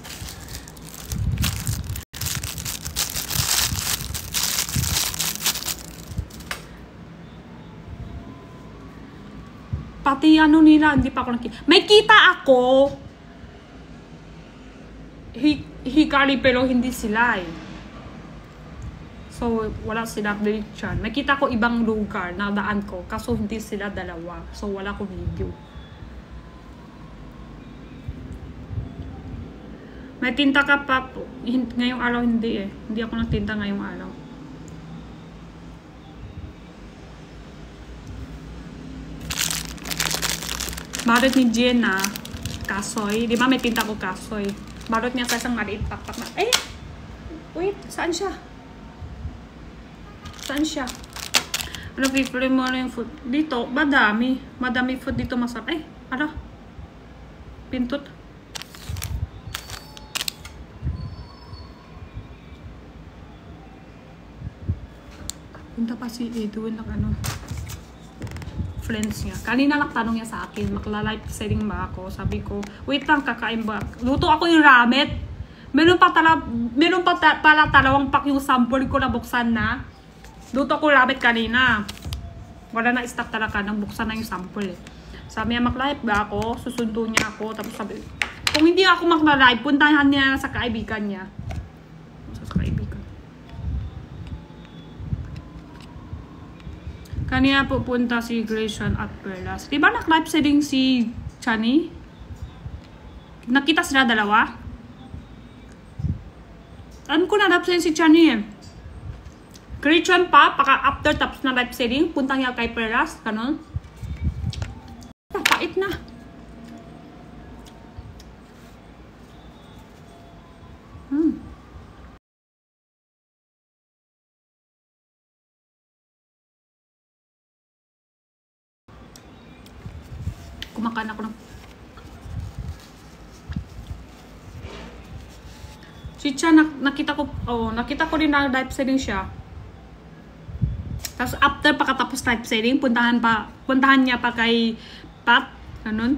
Pati ano nila, hindi pa ako nakita. May kita ako! Hikari pero hindi sila eh. So, wala sila direction. Nakita ko ibang lugar na daan ko. Kaso hindi sila dalawa. So, wala ko video. May tinta ka pa po. Ngayong araw hindi eh. Hindi ako nagtinta ngayong araw. Barot ni Jenna. Kasoy. Di ba may tinta ko kasoy? Barot niya sa isang maliit pakpak na. Eh! Wait, saan siya? Saan siya? Ano, pipili mo na yung food? Dito, madami. Madami food dito masarap. Eh, ano? Pintot. Punta pa si Edwin ng ano. Friends niya. Kanina nagtanong niya sa akin, makla-live setting ba ako? Sabi ko, wait lang, kakain ba? Luto ako yung ramet. Meron pa pala dalawang pack yung sample ko na buksan na. Luto ko ramet kanina. Wala na stock talaga nang buksan na yung sample eh. Sabi niya, makla-live ba ako? Susundo niya ako. Tapos sabi, kung hindi ako makla-live, puntahan niya sa kaibigan niya. Sa kaibigan. Kanina pupunta si Grayson at Perlas. Diba nag-live setting si Chani? Nakita sila dalawa? Ano ko na live setting si Chani eh? Grayson pa, paka after tapos na live setting, punta niya kay Perlas, ganun. Pait na. Kumakain ako ng... Si Cha, nakita ko rin na live setting siya. Tapos after pakatapos live setting, puntahan niya pa kay Pat, ganun.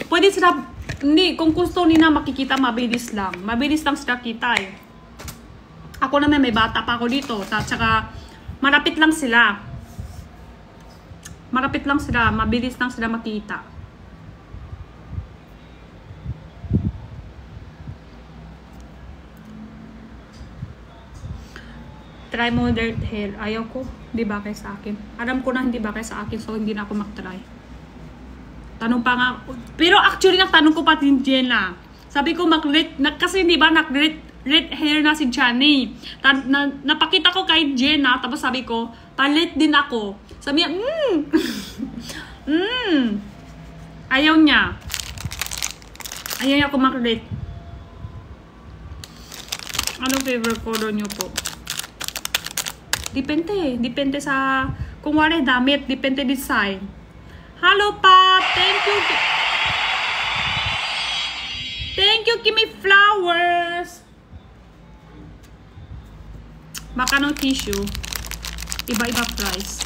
Pwede sila, hindi, kung gusto nila makikita, mabilis lang. Mabilis lang sila kita eh. Ako naman, may bata pa ako dito. Tsaka, malapit lang sila. Mabilis lang sila makita. Try mo dirt hair. Ayaw ko. Hindi bagay sa akin. Alam ko na hindi bagay sa akin, so hindi na ako mag-try. Tanong pa nga. Pero actually, nagtanong ko pa din Jenna. Sabi ko, kasi di ba, red hair na si Chani. Napakita ko kay Jenna, tapos sabi ko, palit din ako. Sabi niya, Ayaw niya. Ayaw niya kumaklit. Anong favorite color niyo po? Depende sa, kung wala damit, depende design. Hello pa! Thank you, Kimi Flowers! Baka ng tissue. Iba-iba price.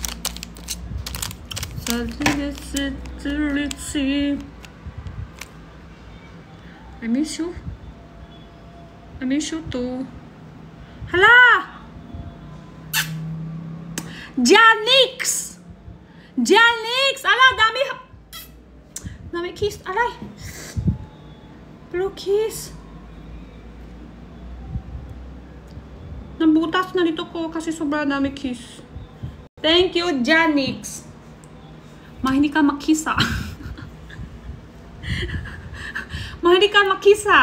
So, let's see. I miss you. I miss you too. Hala! Janix! Ala, dami kiss. Alay! Pero kiss. Nabutas na dito ko kasi sobrang dami kiss. Thank you, Janix. Hindi ka makisa. Hindi ka makisa.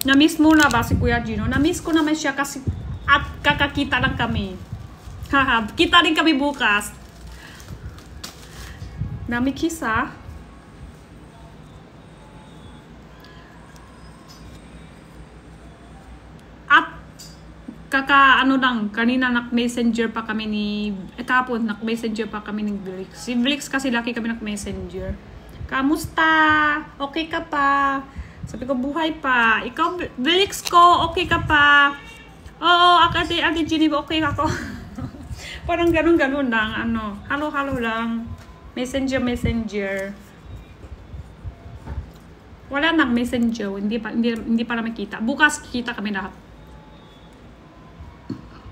Na-miss mo na ba si Kuya Gino? Na-miss ko naman siya kasi at kakakita lang kami. Haha, kita rin kami bukas. Namikisa. At ano lang, kanina nak-messenger pa kami ni tapos nak-messenger pa kami ni Blix. Si Blix kasi laki kami nak-messenger. Kamusta? Okay ka pa? Sabi ko, buhay pa. Ikaw, Blix ko, okay ka pa? Oo, Ate Jenny, okay ako. Parang ganun-ganun lang, halo-halo lang. Messenger. Wala nang messenger, hindi pa namin kita. Bukas kita kami lahat.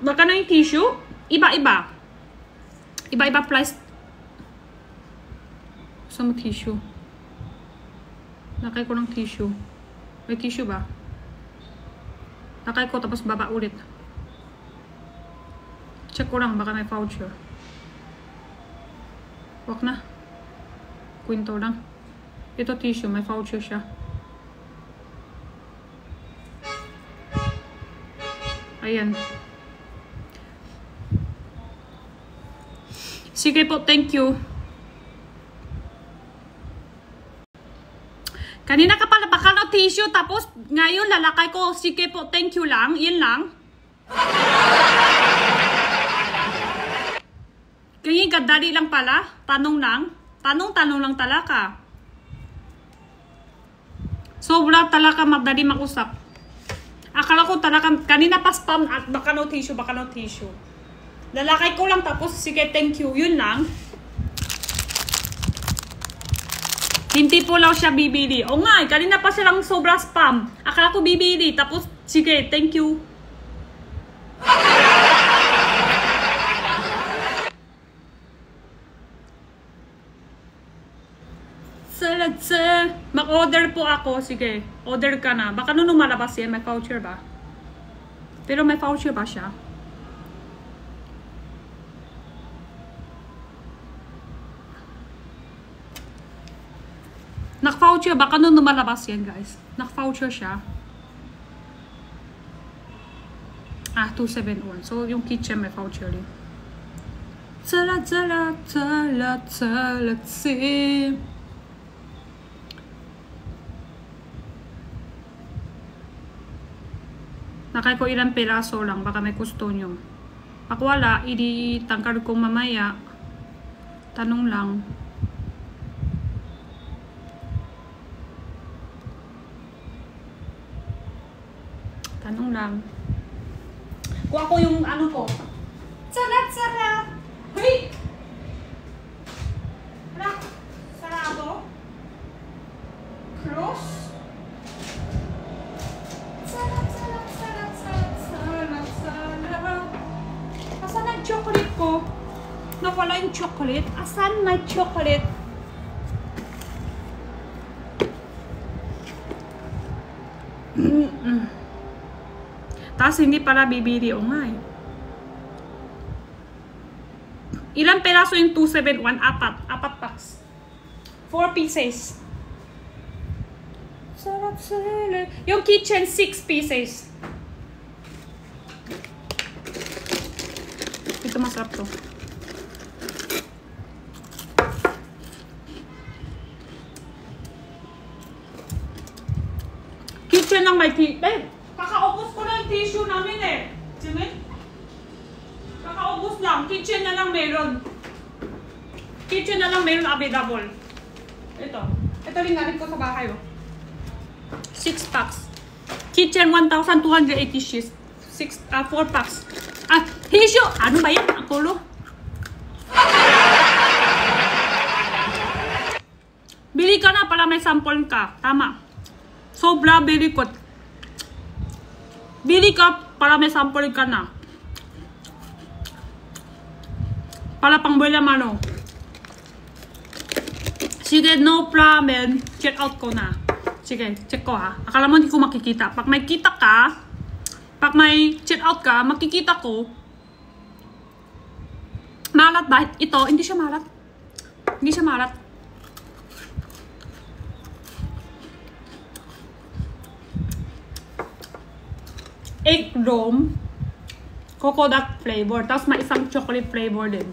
Baka na yung tissue, iba-iba. Iba-iba price. Gusto mo tissue? Nakay ko ng tissue. May tissue ba? Nakay ko tapos baba ulit. Check ko lang, baka may voucher. Wag na. Kwento lang. Ito tissue, may voucher siya. Ayan. Sige po, thank you. Kanina ka pala baka na tissue, tapos ngayon lalakay ko, sige po, thank you lang, yun lang. Kaya kadali lang pala, tanong lang talaga. Sobra talaga madali mag-usap. Akala ko talaga, kanina pa spam at baka no tissue. Lalakay ko lang tapos, sige, thank you, yun lang. Hindi po lang siya bibili. O nga, kanina pa silang sobra spam. Akala ko bibili. Tapos, sige, thank you. Mag-order po ako. Sige, order ka na. Baka nung malabas yan, may voucher ba? Pero may voucher ba siya? Nak-voucher, baka nung lumalabas yan, guys. Nak-voucher siya. 271. So, yung kitchen may voucher rin. Salat. Nakay ko ilang piraso lang, baka may gusto nyo. Pag wala, itangkad ko mamaya. Tanong lang. Kuha ko yung ko. Salat. Hey! Sarado. Close. Salat. Asan ang chocolate ko? Nawala yung chocolate. Asan may chocolate? Tapos hindi pala bibili. O nga eh. Ilang peraso yung 271? Apat packs. 4 pieces. Sarap. Yung kitchen, 6 pieces. Ito masarap to. Kitchen ng may tissue. Kakaubos ko na yung tissue namin eh. Sige? Kakaubos lang. Kitchen na lang meron. Kitchen na lang meron available. Ito rin namin ko sa bahay. 6 packs. Kitchen 1,280 sheets. 4 packs. Tissue! Ano ba yan? Ang kulo. Bili ka na pala may sample ka. Tama. Sobra bili ko. Bili ka para may sample ka na. Para pang mano. Sige, no problem. Check out ko na. Sige, check ko ha. Akala mo hindi ko makikita. Pag may kita ka, Pag may check out ka, makikita ko. Malat ba? Ito, hindi siya malat. Hindi siya malat. Egg rome, coconut flavor. Tapos may isang chocolate flavor din.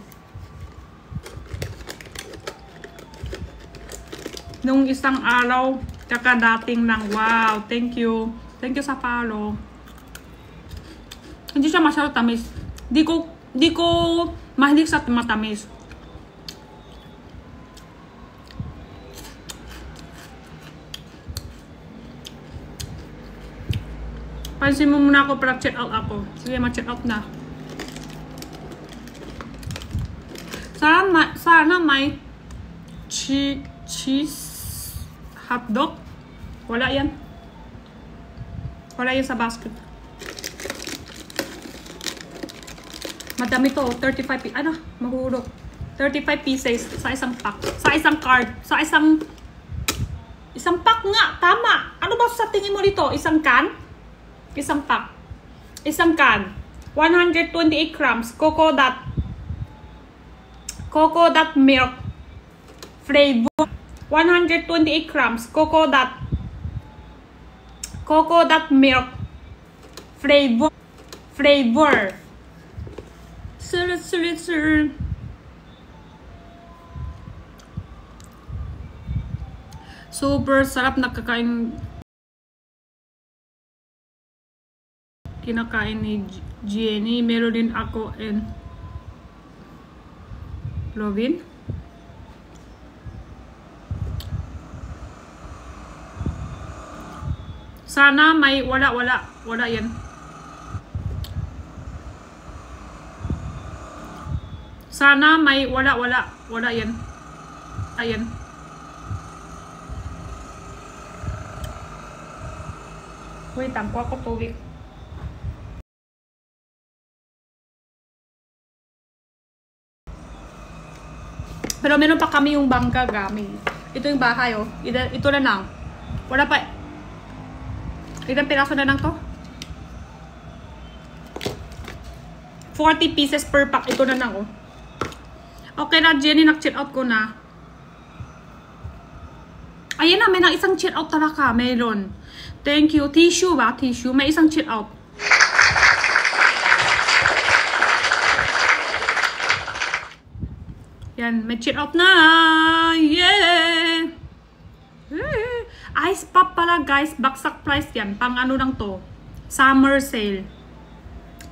Nung isang araw, kakadating lang. Wow, thank you. Thank you sa follow. Hindi siya masyado tamis. Di ko mahilig sa matamis. Pansin mo muna ako para check out ako. Sige, ma-check out na. Sana may cheese hotdog. Wala yan. Wala yan sa basket. Madami to. 35 ano? Mahulog. 35 pieces sa isang pack. Sa isang card. Sa isang pack nga. Tama. Ano ba sa tingin mo dito? Isang can? Isang pack. Isang can. 128 grams. Coconut milk flavor. 128 grams. Coconut milk flavor. Super sarap na kinakain ni Jenny. Meron din ako and Lovin. Sana may wala yan. Sana may wala yan. Ayan. Wait, tangko ako tubig. Pero meron pa kami yung bangka gaming. Ito yung bahay, oh. Ito na lang. Wala pa. Ilang piraso na lang to? 40 pieces per pack. Ito na lang, oh. Okay na, Jenny. Nag-check out ko na. Ayan na, may na isang check out talaga. Meron. Thank you. Tissue ba? Tissue. May isang check out. Yan, may check out na. Yeah! Ice pop pala, guys. Baksak price yan. Pang ano lang to. Summer sale.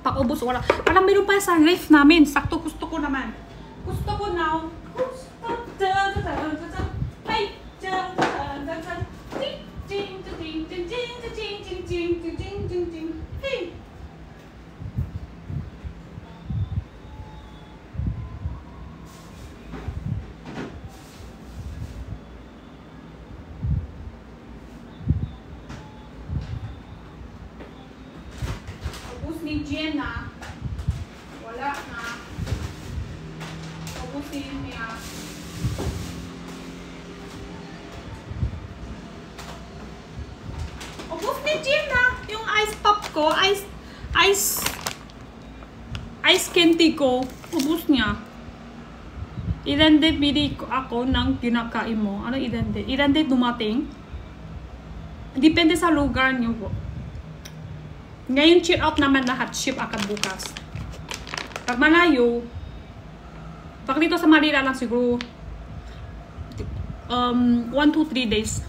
Pag-ubos, wala. Parang meron pa sa ref namin. Sakto, gusto ko naman. Gusto ko now. Hey! Hey! Ni Jenna, wala na. Ubusin niya. Ubus ni Jenna yung ice pop ko, ice candy ko. Ubus niya. Ilan din bili ko ako ng kinakain mo. Ano ilan din? Ilan din dumating? Depende sa lugar niyo po. Ngayon, check out naman lahat. Ship agad bukas. Pag malayo, pag dito sa Manila lang siguro 1 to 3 days.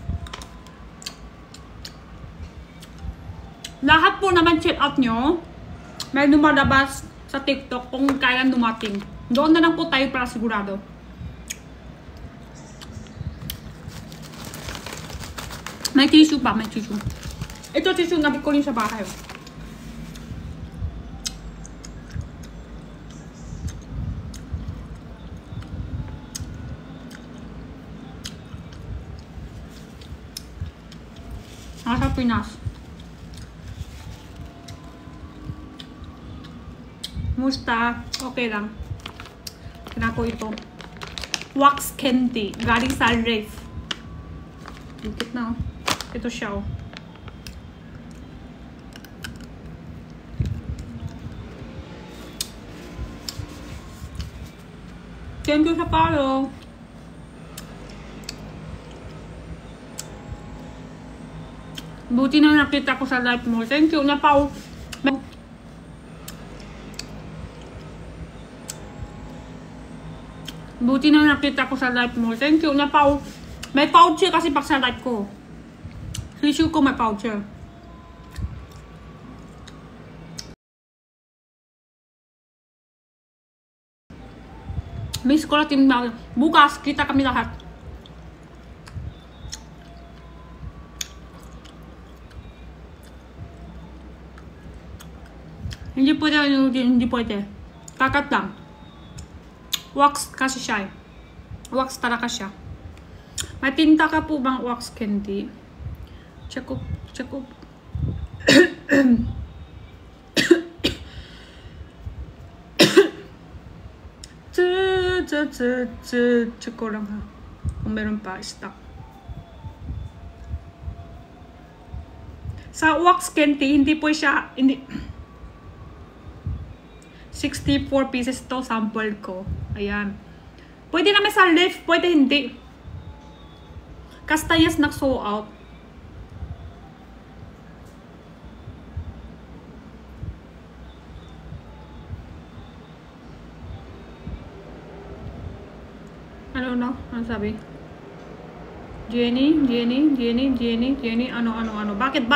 Lahat po naman check out nyo. May lumalabas sa TikTok kung kailan dumating. Doon na lang po tayo para sigurado. May tissue pa, may tissue. Ito tissue nabit ko rin sa bahay. Nasa Pinas. Musta? Okay lang. Kinako ito. Wax candy. Galing sa ref. Dikit na, oh. Ito siya, oh. Thank you sa follow. Buti na nakita ko sa live mo. Thank you na Pao. Buti na nakita ko sa live mo. Thank you na Pao. May voucher kasi pag sa live ko. Issue ko may voucher. Miss ko na team na. Bukas kita kami lahat. Hindi pwede, hindi pwede. Kakat lang. Wax kasi siya eh. Wax talaga siya. May tinta ka po bang wax candy? Check up. Check up. Check ko lang ha. Kung meron pa stock. Sa wax candy, hindi po siya, hindi. 64 pieces to, sample ko. Ayan. Pwede naman sa lift, pwede hindi. Kastayas nag-sold out. Ano no? Ano sabi? Jenny, ano. Bakit?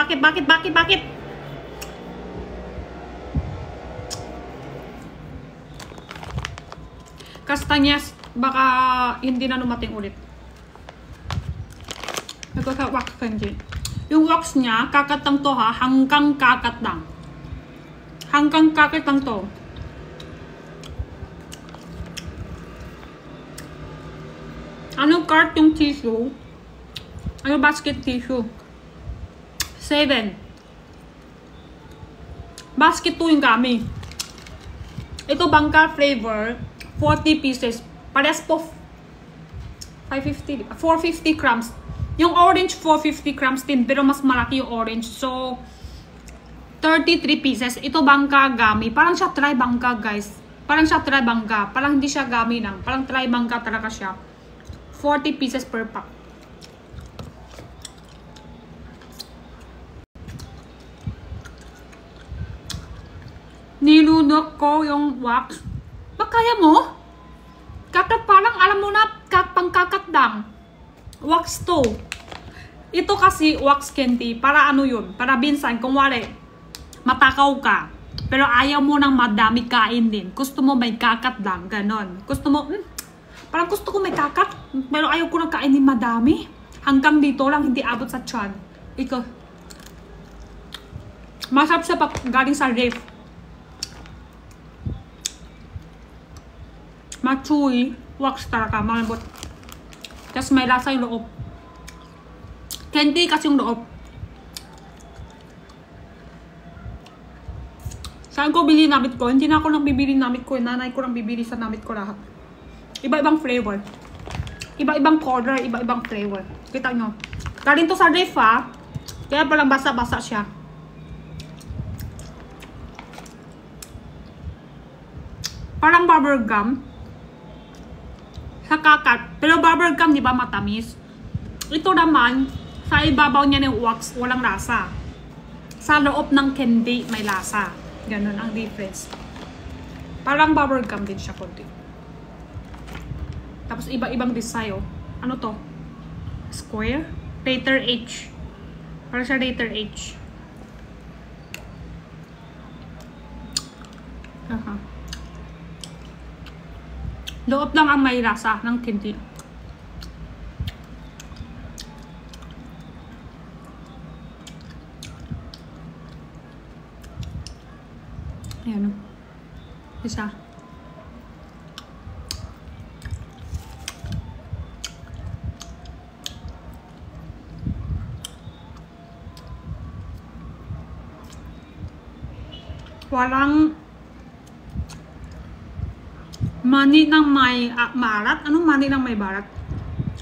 Kastanyas, baka hindi na lumating ulit. Ito sa wax candy. Yung wax niya, kakat lang to ha, hanggang kakat lang. Hanggang kakat lang to. Anong cart yung tissue? Ano basket tissue? 7. Basket 2 yung gamit. Ito bangka flavor. 40 pieces. Parehas po 550, 450 grams. Yung orange 450 grams din, pero mas malaki yung orange. So 33 pieces. Ito bangka gami. Parang siya try bangka, guys. Parang siya try bangka. Parang hindi siya gami lang. Parang try bangka talaga siya. 40 pieces per pack. Nilunok ko yung wax. Kaya mo? Kakat parang alam mo na pangkakatdang. Wax to. Ito kasi wax candy. Para ano yun? Para binsan. Kung wala, matakaw ka. Pero ayaw mo nang madami kain din. Gusto mo may kakat lang. Ganon. Gusto mo, parang gusto ko may kakat. Pero ayaw ko nang kainin madami. Hanggang dito lang, hindi abot sa tiyan. Ito. Masarap siya pag galing sa ref. Machuy, wax talaga, malambot. Tapos may lasa yung loob. Candy kasi yung loob. Saan ko bili namit ko? Hindi na ako nang bibili namit ko. Nanay ko nang bibili sa namit ko lahat. Iba-ibang flavor. Iba-ibang color, iba-ibang flavor. Kita nyo. Galing to sa ref ha. Kaya palang basa-basa siya. Parang bubble gum. Sa kakat. Pero bubble gum, di ba matamis? Ito naman, sa ibabaw niya ng wax, walang lasa. Sa loob ng candy, may lasa. Ganun ang difference. Parang bubble gum din siya konti. Tapos iba-ibang design. Ano to? Square? Letter H. Parang siya letter H. Loob lang ang may lasa ng candy. Ayan o. Isa. Walang mani ng may barat. Anong mani ng may barat?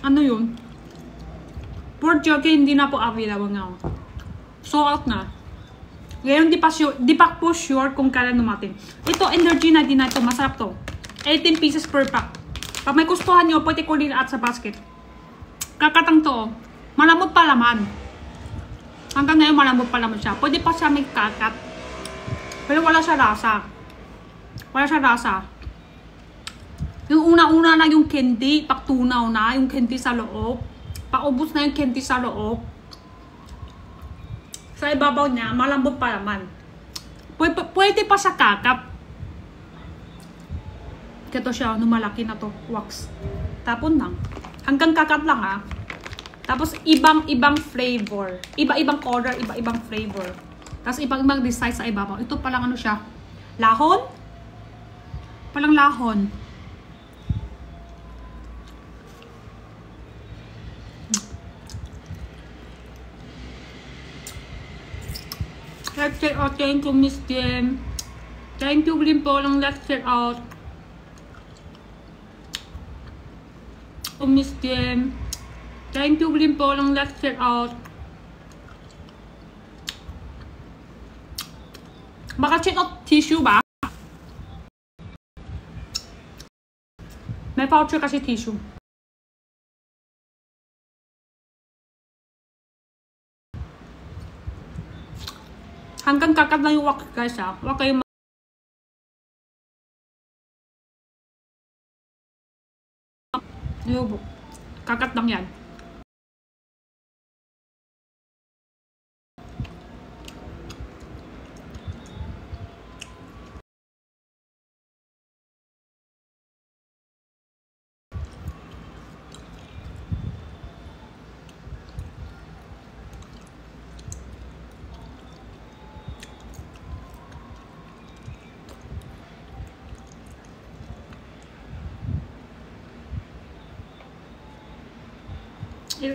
Ano yun? Pork jerky hindi na po available nga. So out na. Ngayon di pa po sure kung kailan dumating. Ito energy na din na ito. Masarap to. 18 pieces per pack. Pag may gustuhan nyo, pwede ko din at sa basket. Kakatang to. Malambot pa laman. Hanggang ngayon malambot pa laman siya. Pwede pa siya may kakat. Pero wala siya lasa. Wala siya lasa. Yung una-una na yung candy, paktunaw na yung candy sa loob. Paubos na yung candy sa loob. Sa ibabaw niya, malambot pa naman. Pwede pa siya kakap. Ito siya, malaki na to, wax. Tapon lang. Hanggang kakat lang ha. Tapos ibang flavor. Iba-ibang color, iba-ibang flavor. Tapos ibang design sa ibabaw. Ito palang ano siya? Lahon? Palang lahon. Let's check out. Thank you, Miss Jem. Thank you din po ng let's check out. Miss Jem. Thank you din po ng let's check out. Maka-check out tissue ba? May voucher kasi tissue. Hanggang kakat lang yung wax guys ha. Huwag kayo kakat lang yan.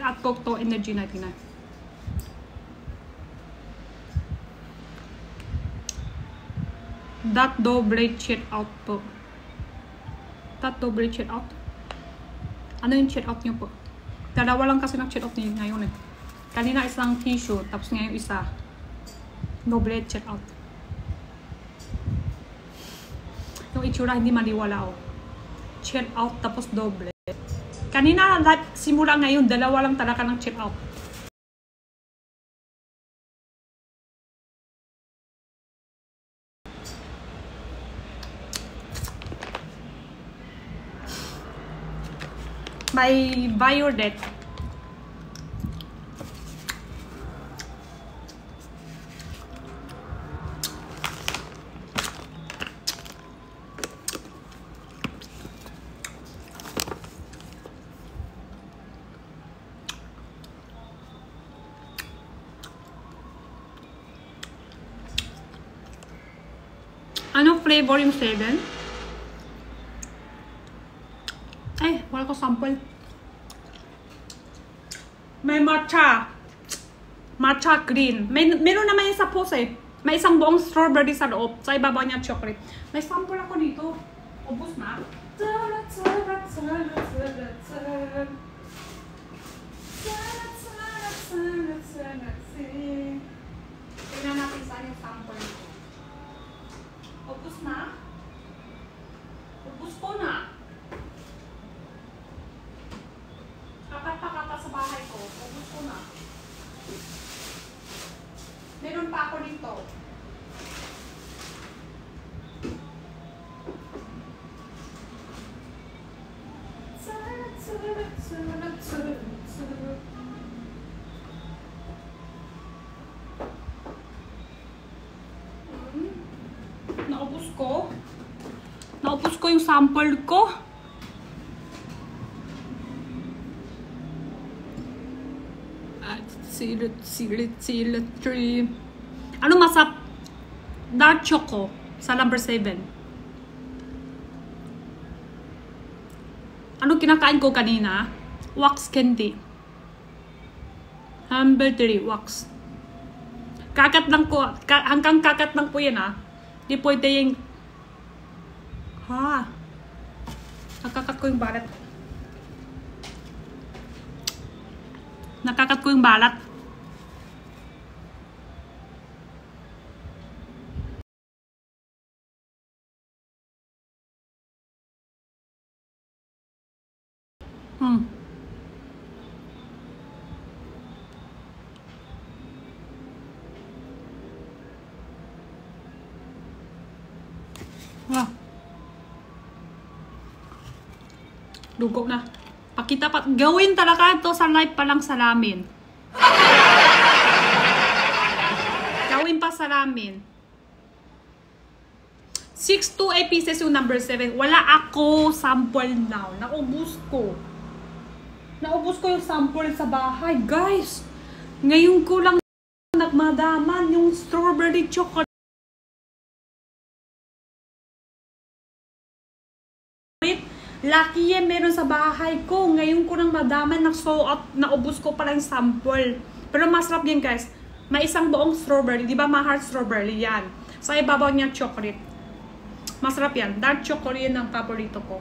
At Coke to Energy 99. That double check out po. That double check out. Ano yung check out nyo po? Dalawa lang kasi nag-check out niyo ngayon eh. Kanina isang tissue, tapos ngayon isa. Double check out. Yung itsura hindi maliwala oh. Check out tapos double. Kanina live simula ngayon, dalawa lang talaga ng check out. May Violet. Anong flavor yung 7? Ay, wala ko sample. May matcha. Matcha green. Meron naman yung sa post eh. May isang buong strawberry sa loob. Sa ibabaw niya chocolate. May sample ako dito. Ubus na. Tingnan natin saan yung sample nito. Ubus na? Ubus ko na. Kakat-pakata sa bahay ko. Ubus ko na. Meron pa ako dito. Naubos ko yung sample ko. Silit 3. Ano masap? Dark choco sa number 7. Ano kinakain ko kanina? Wax candy. Humble 3 wax. Kakat lang ko. Hanggang kakat lang po yan ah. Di pwede yung ha. Nakakat ko yung balat. Nakakat ko yung balat. Ah. Dugo na. Pakita pa. Gawin talaga ito sa live pa lang salamin. Gawin pa salamin. 6-2 pieces yung number 7. Wala ako sample now. Naubos ko. Naubos ko yung sample sa bahay. Guys, ngayon ko lang nagmadaman yung strawberry chocolate. Lucky yan meron sa bahay ko. Ngayon ko nang madaman, naubos ko pala yung sample. Pero masarap yan guys. May isang buong strawberry. Di ba ma-heart strawberry yan? Sa ibabaw niya chocolate. Masarap yan. Dark chocolate yan ang paborito ko.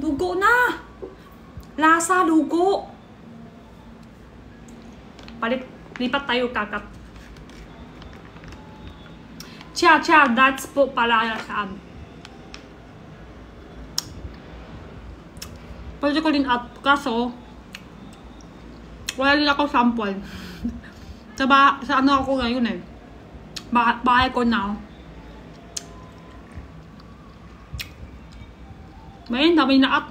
Dugo na! Lasa, dugo! Lipat tayo kakat. Cha, that's po pala saan. Pwede ko din at kaso wala din ako sample. sa ano ako ngayon eh. Bahay ko now. Ngayon, dami na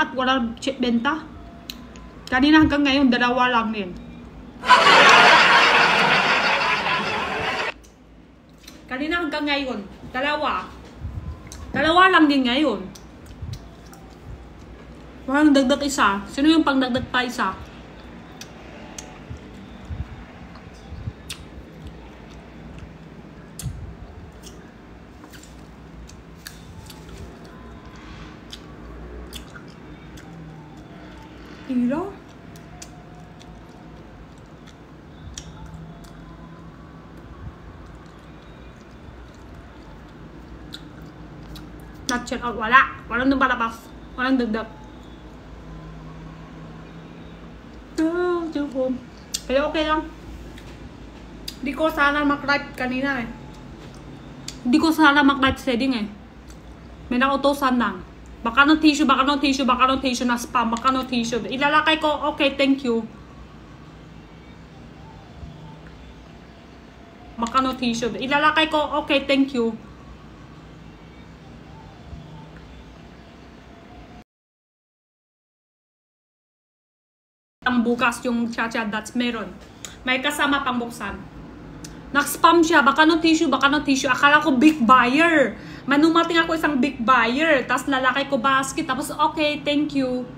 at wala benta. Kanina hanggang ngayon, 2 lang din. Kanina hanggang ngayon, 2. 2 lang din ngayon. Walang dagdag isa. Sino yung pangdagdag pa isa? Hilo? Not check out. Wala. Walang nung palabas. Walang dagdag. Pero okay lang. Hindi ko sana mag-live kanina eh. Hindi ko sana mag-live setting eh. May nakutosan lang. Baka ng tissue na spam. Baka ng tissue. Ilalakay ko, okay, thank you. Baka ng tissue. Ilalakay ko, okay, thank you. Ang bukas yung cha-cha dots meron. May kasama pang buksan. Nag-spam siya. Baka no tissue. Akala ko big buyer. Manumating ako isang big buyer. Tapos lalakay ko basket. Tapos okay, thank you.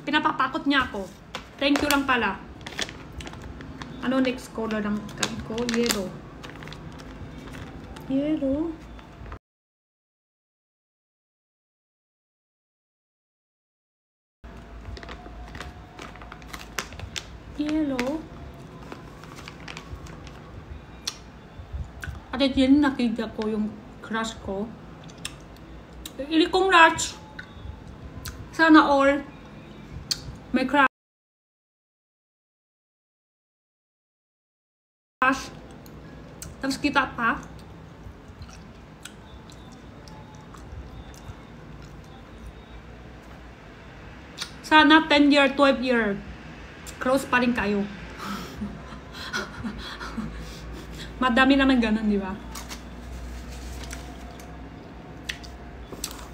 Pinapapakot niya ako. Thank you lang pala. Ano next color ng card ko? Yellow. Yellow. Yellow. At yun nakita ko yung crush ko. Ili kong large. Sana all may crush. Tapos kita pa. Sana 10 year, 12 year. Close pa rin kayo. Madami naman ganun, di ba?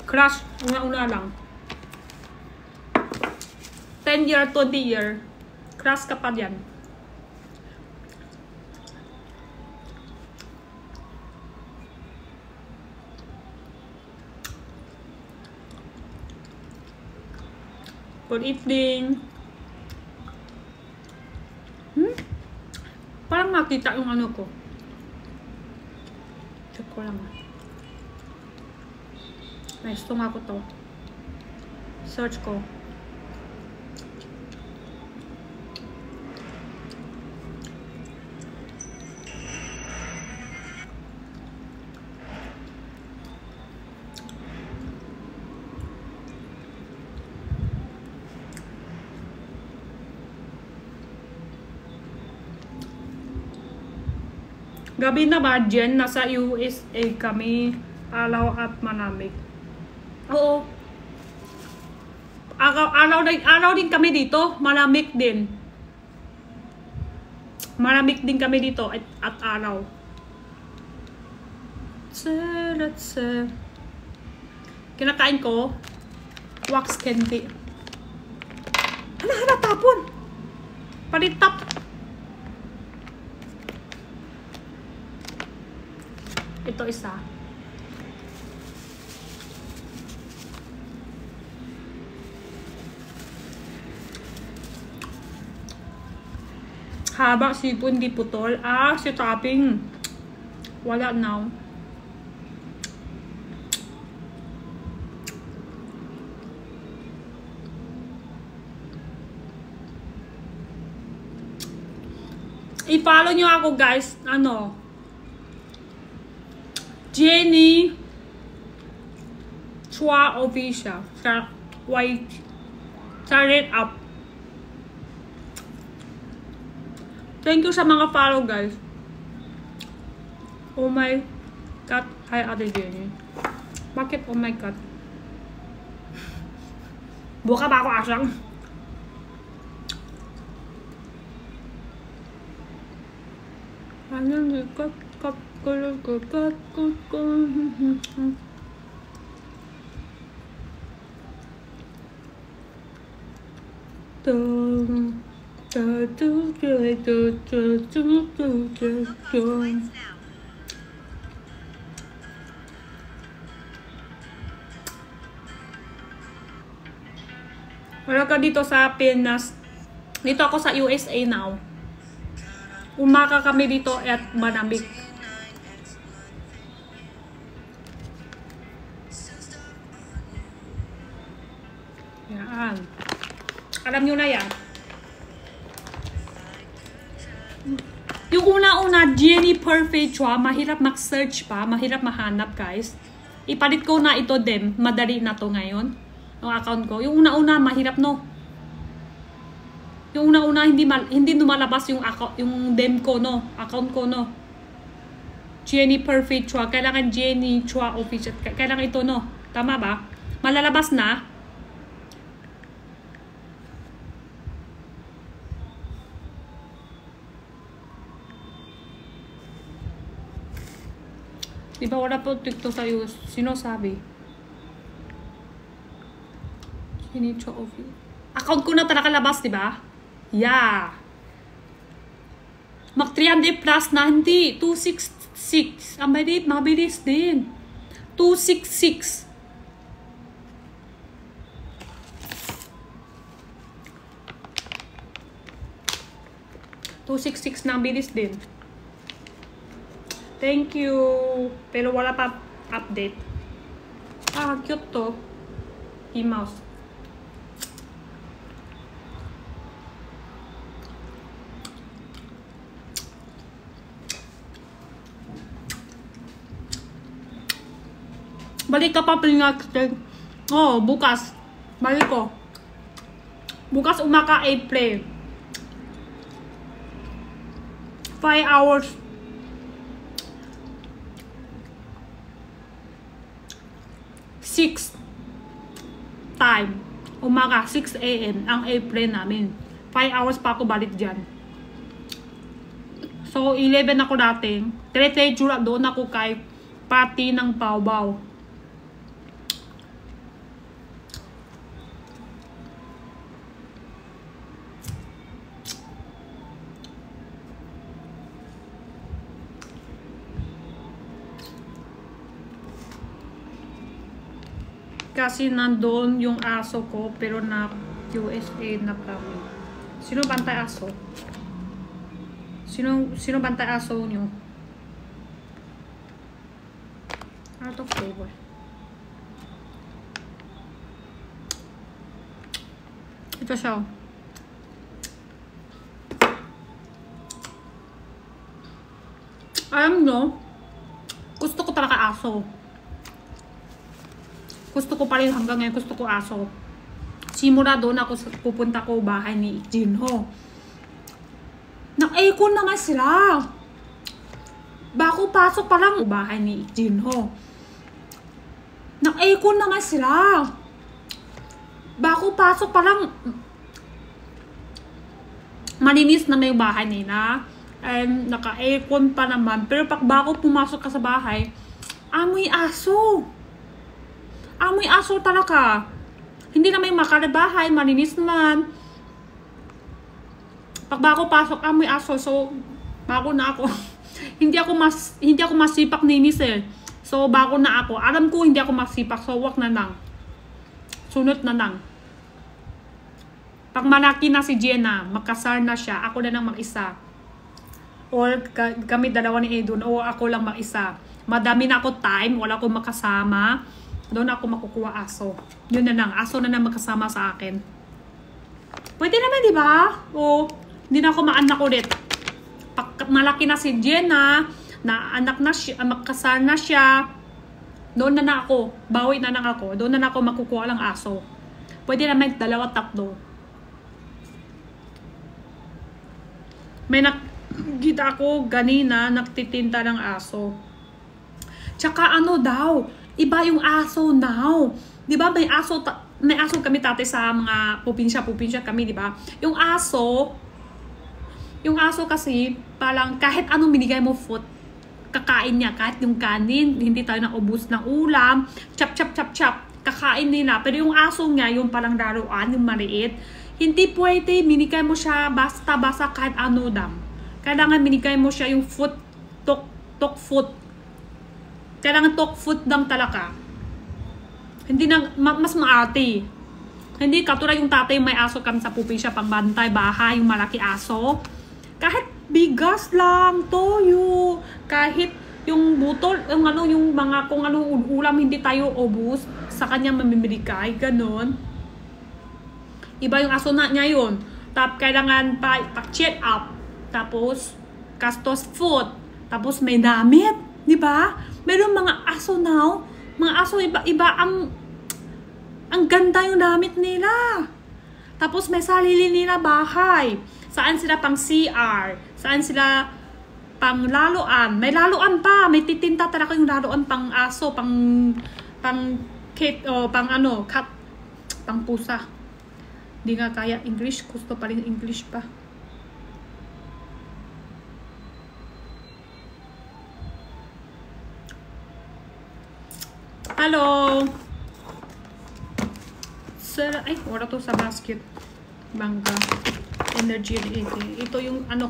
Crush, una-una lang. 10 year, 20 year. Crush ka pa dyan. Good evening. Parang makita yung ano ko. Check ko lang. Nice, tunga ko to. Search ko. Gabi na ba, Jen? Nasa USA kami. Alaw at malamig. Oo. Araw din kami dito. Malamig din. Maramig din kami dito at araw. Let's kinakain ko wax candy. Hala, tapon. Palitap. Ito isa. Haba sipon, di putol. Si topping. Wala now. I-follow nyo ako guys. Jenny Chua Official sa Red Up. Thank you sa mga follow guys. Oh my God. Hi Ate Jenny. Bakit oh my God? Buka ba ako asang? Wala ka dito sa Pinas. Dito ako sa USA now. Umaka kami dito at malamig. Yan. Alam nyo na yan. Yung una-una, Jenny Perfect Chua, mahirap mag-search pa, mahirap mahanap guys. Ipalit ko na ito din. Madali na to ngayon. Yung account ko. Yung una-una, mahirap no. Yung una-una, hindi lumalabas yung dem ko, no? Account ko, no? Jenny Perfect Chua. Kailangan Jenny Chua Official. Kailangan ito, no? Tama ba? Malalabas na. Diba wala po TikTok sa'yo? Sino sabi? Jenny Chua Official. Account ko na talaga labas, diba? Yeah. Mag 300 plus na, hindi. 266. Ang mabilis din. 266. na ang bilis din. Thank you. Pero wala pa update. Cute to. E-mouse. Balik ka pa pinag-stay. Bukas. Balik ko. Bukas umaka 8 play. 5 hours. 6 time. Umaga 6 AM ang 8 play namin. 5 hours pa ako balik dyan. So 11 ako dating. Tire-tire doon ako kay party ng Baw-Baw. Kasi nandoon yung aso ko pero na USA na kami. Sino bantay aso? Sino bantay aso nyo? Out of flavor. Ito siya. Alam nyo, gusto ko talaga aso. Gusto ko pa rin hanggang ngayon, gusto ko aso. Simula doon ako pupunta ko bahay ni Jinho. Nang-aircon naman sila. Bago pasok pa lang bahay ni Jinho. Nang-aircon naman sila. Bago pasok pa lang malinis na may bahay nila. And naka-aircon pa naman. Pero pag bago pumasok ka sa bahay, amoy aso. Amoy aso talaga. Hindi na may makarabahay, malinis naman. Pag bago pasok, amoy aso. So, bago na ako. hindi ako masipak ninis eh. So, bago na ako. Alam ko hindi ako masipak. So, wag na lang. Sunod na lang. Pag malaki na si Jenna, makasar na siya, ako na lang mag-isa. Or kami dalawa ni Edun, o ako lang mag-isa. Madami na ako time, wala akong makasama. Doon ako makukuha aso. Yun na lang, aso na lang magkasama sa akin. Pwede naman, di ba? O, hindi na ako maanak ulit. Pag malaki na si Jenna, na anak na siya, magkasar na siya, doon na ako, bawi na ako. Doon na ako makukuha lang aso. Pwede naman dalawa, tatlo. May nakita ako ganina, nagtitinta ng aso. Tsaka ano daw, iba yung aso now. Di ba may aso kami tate sa mga probinsya kami, di ba? Yung aso kasi, parang kahit anong binigay mo food, kakain niya. Kahit yung kanin, hindi tayo naubos ng ulam, chop, kakain nila. Pero yung aso niya, yung parang laruan, yung maliit, hindi pwede, binigay mo siya basta kahit ano dam. Kailangan binigay mo siya yung food, talk food. Kailangan talk food dam talaga. Hindi na, mas maati. Hindi katulad yung tatay may aso kami sa probinsya, pangbantay, bahay, yung malaki aso. Kahit bigas lang, toyo, kahit yung butol, yung mga kung anong ulam hindi tayo ubus, sa kanya mamimigay, ganon. Iba yung aso na niya yun. Kailangan pa-check up. Tapos, gastos food. Tapos, may damit. Di ba? Meron mga aso now. Mga aso, iba ang ganda yung damit nila. Tapos, may sarili nila bahay. Saan sila pang CR? Saan sila pang laluan? May laluan pa. May titinta talaga yung laluan pang aso, pang kit, o pang ano, cat, pang pusa. Di nga kaya English. Gusto pa rin English pa. Hello! Ay, wala to sa basket. Mangga. Energy 80. Ito yung ano,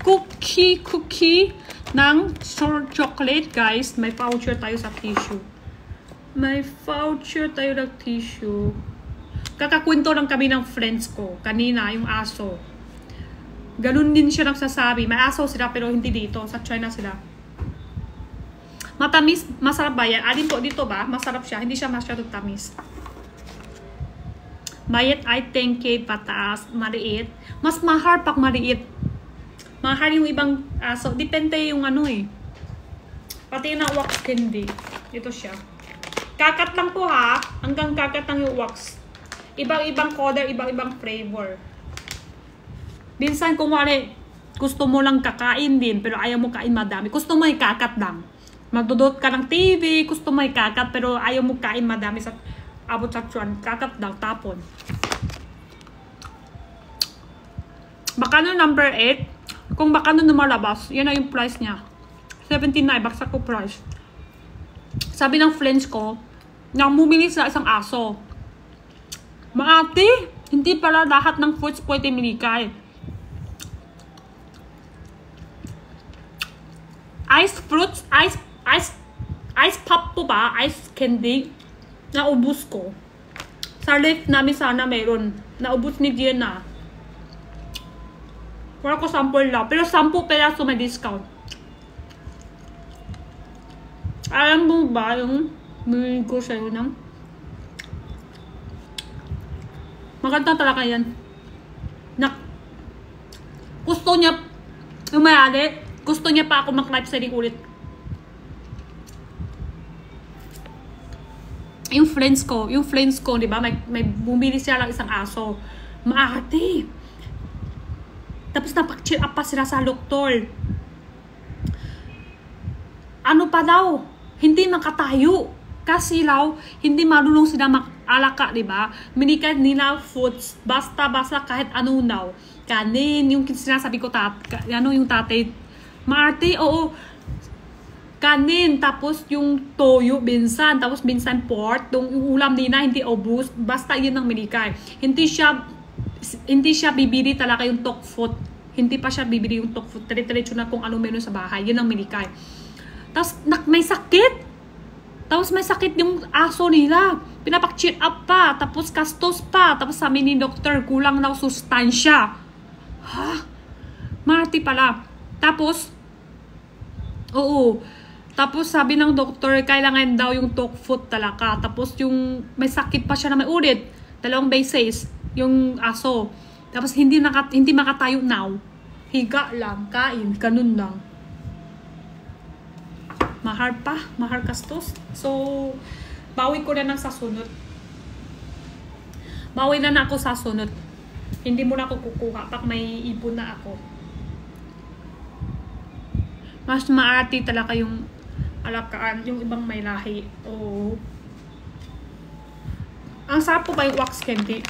cookie ng chocolate, guys. May voucher tayo sa tissue. May voucher tayo ng tissue. Kakakwento lang kami ng friends ko. Kanina, yung aso. Ganun din siya nagsasabi. May aso sila pero hindi dito. Sa China sila. Matamis, masarap ba yan? Alin po dito ba? Masarap siya. Hindi siya masyadong tamis. Mayat ay 10K pataas. Maliit. Mas mahal pag maliit. Mahal yung ibang aso. Depende yung ano eh. Pati na wax candy. Ito siya. Kakat lang po ha. Hanggang kakat lang yung wax. Ibang-ibang color, ibang-ibang flavor. Minsan kung wala, gusto mo lang kakain din, pero ayaw mo kain madami. Gusto mo ikakat lang. Magdudot ka ng TV, gusto mo ikakat, pero ayaw mo kain madami sa abot sa tiyan. Kakat lang, tapon. Bakano number 8. Kung bakano lumalabas, yan na yung price niya. 79, baksak ko price. Sabi ng friends ko, na bumili sa isang aso. Maati, hindi pala lahat ng fruits pwede minikay. Ice fruits, ice pop po ba? Ice candy. Naubos ko. Sa lift namin sana meron. Naubos ni Jenna. Wala ko sample lang. Pero 10 peraso may discount. Alam mo ba yung bumili ko sa'yo ng maganda talaga yan. Gusto niya, umayali, gusto niya pa ako mag-live selling ulit. Yung friends ko, di ba, may bumili siya lang isang aso. Maarte. Tapos napag-cheer up pa sila sa doktor. Ano pa daw? Hindi nakatayo. Kasi law, hindi marunong sila mag-alaka, di ba? Minikad nila foods, basta-basta kahit anong daw. Kanin, yung sinasabi ko, yung tatay, maarte, oo, kanin, tapos yung toyo, binsan, tapos binsan pork, yung ulam nila, hindi obus, basta yun ang minikay. Hindi siya bibili talaga yung tok food. Hindi pa siya bibili yung tok food. Tire-diretso na kung anong meron sa bahay. Yun ang minikay. Tapos, may sakit. Tapos may sakit yung aso nila. Pinapak-check up pa. Tapos kastos pa. Tapos sabi ni doktor, kulang daw sustansya. Ha? Marty pala. Tapos, oo. Tapos sabi ng doktor, kailangan daw yung tok food talaga. Tapos yung may sakit pa siya na may ulit. 2 beses yung aso. Tapos hindi makatayo now. Higa lang, kain, ganun lang. Mahal pa, mahal kastos. So, bawi ko na sa sunod. Bawi na ako sa sunod. Hindi mo na ako kukuha pag may ipon na ako. Mas maarte talaga yung alakaan, yung ibang may lahi. Oo. Ang sarap po ba yung wax candy?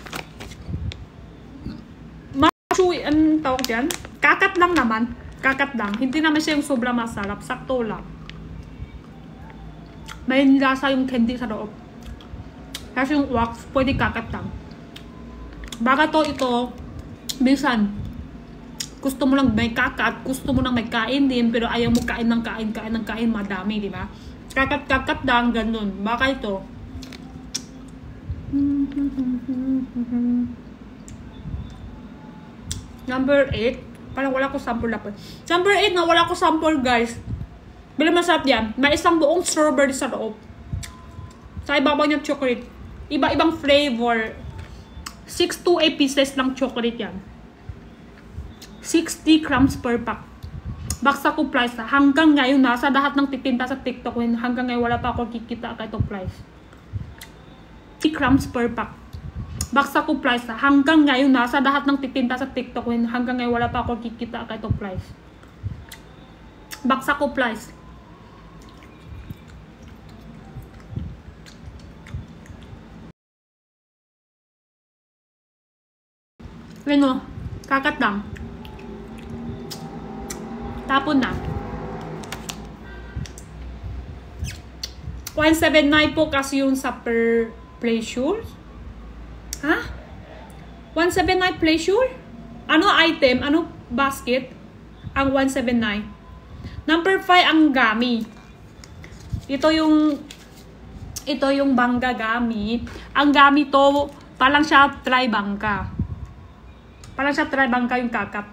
Chewy, anong tawag dyan? Kakat lang naman. Kakat lang. Hindi naman siya yung sobrang masarap. Sakto lang. May lasa yung candy sa loob. Kasi yung wax, pwede kakat lang. Baka ito, minsan, gusto mo lang may kakat, gusto mo lang may kain din, pero ayaw mo kain ng kain, madami, di ba? Kakat lang, ganun. Baka ito. Number 8. Parang wala ko sample dapat. Number 8 na wala ko sample, guys. Bila masarap yan. May isang buong strawberry sa loob. Sa ibabaw niya chocolate. Iba-ibang flavor. 6 to 8 pieces lang chocolate yan. 60 grams per pack. Baksa ko price. Hanggang ngayon, nasa lahat ng titinda sa TikTok. Hanggang ngayon, wala pa ako kikita ka itong price. 60 grams per pack. Baksa ko price. Hanggang ngayon, nasa lahat ng titinda sa TikTok. Hanggang ngayon, wala pa ako kikita ka itong price. Baksa ko price. Ano, kakat lang. Tapon na. 179 po kasi yung sa per pleasure. Ha? 179 pleasure? Ano item? Ano basket? Ang 179. Number 5 ang gummy. Ito yung bangga gummy. Ang gummy to, parang siya tri-bangka. Parang siya tri-bangka yung kakap.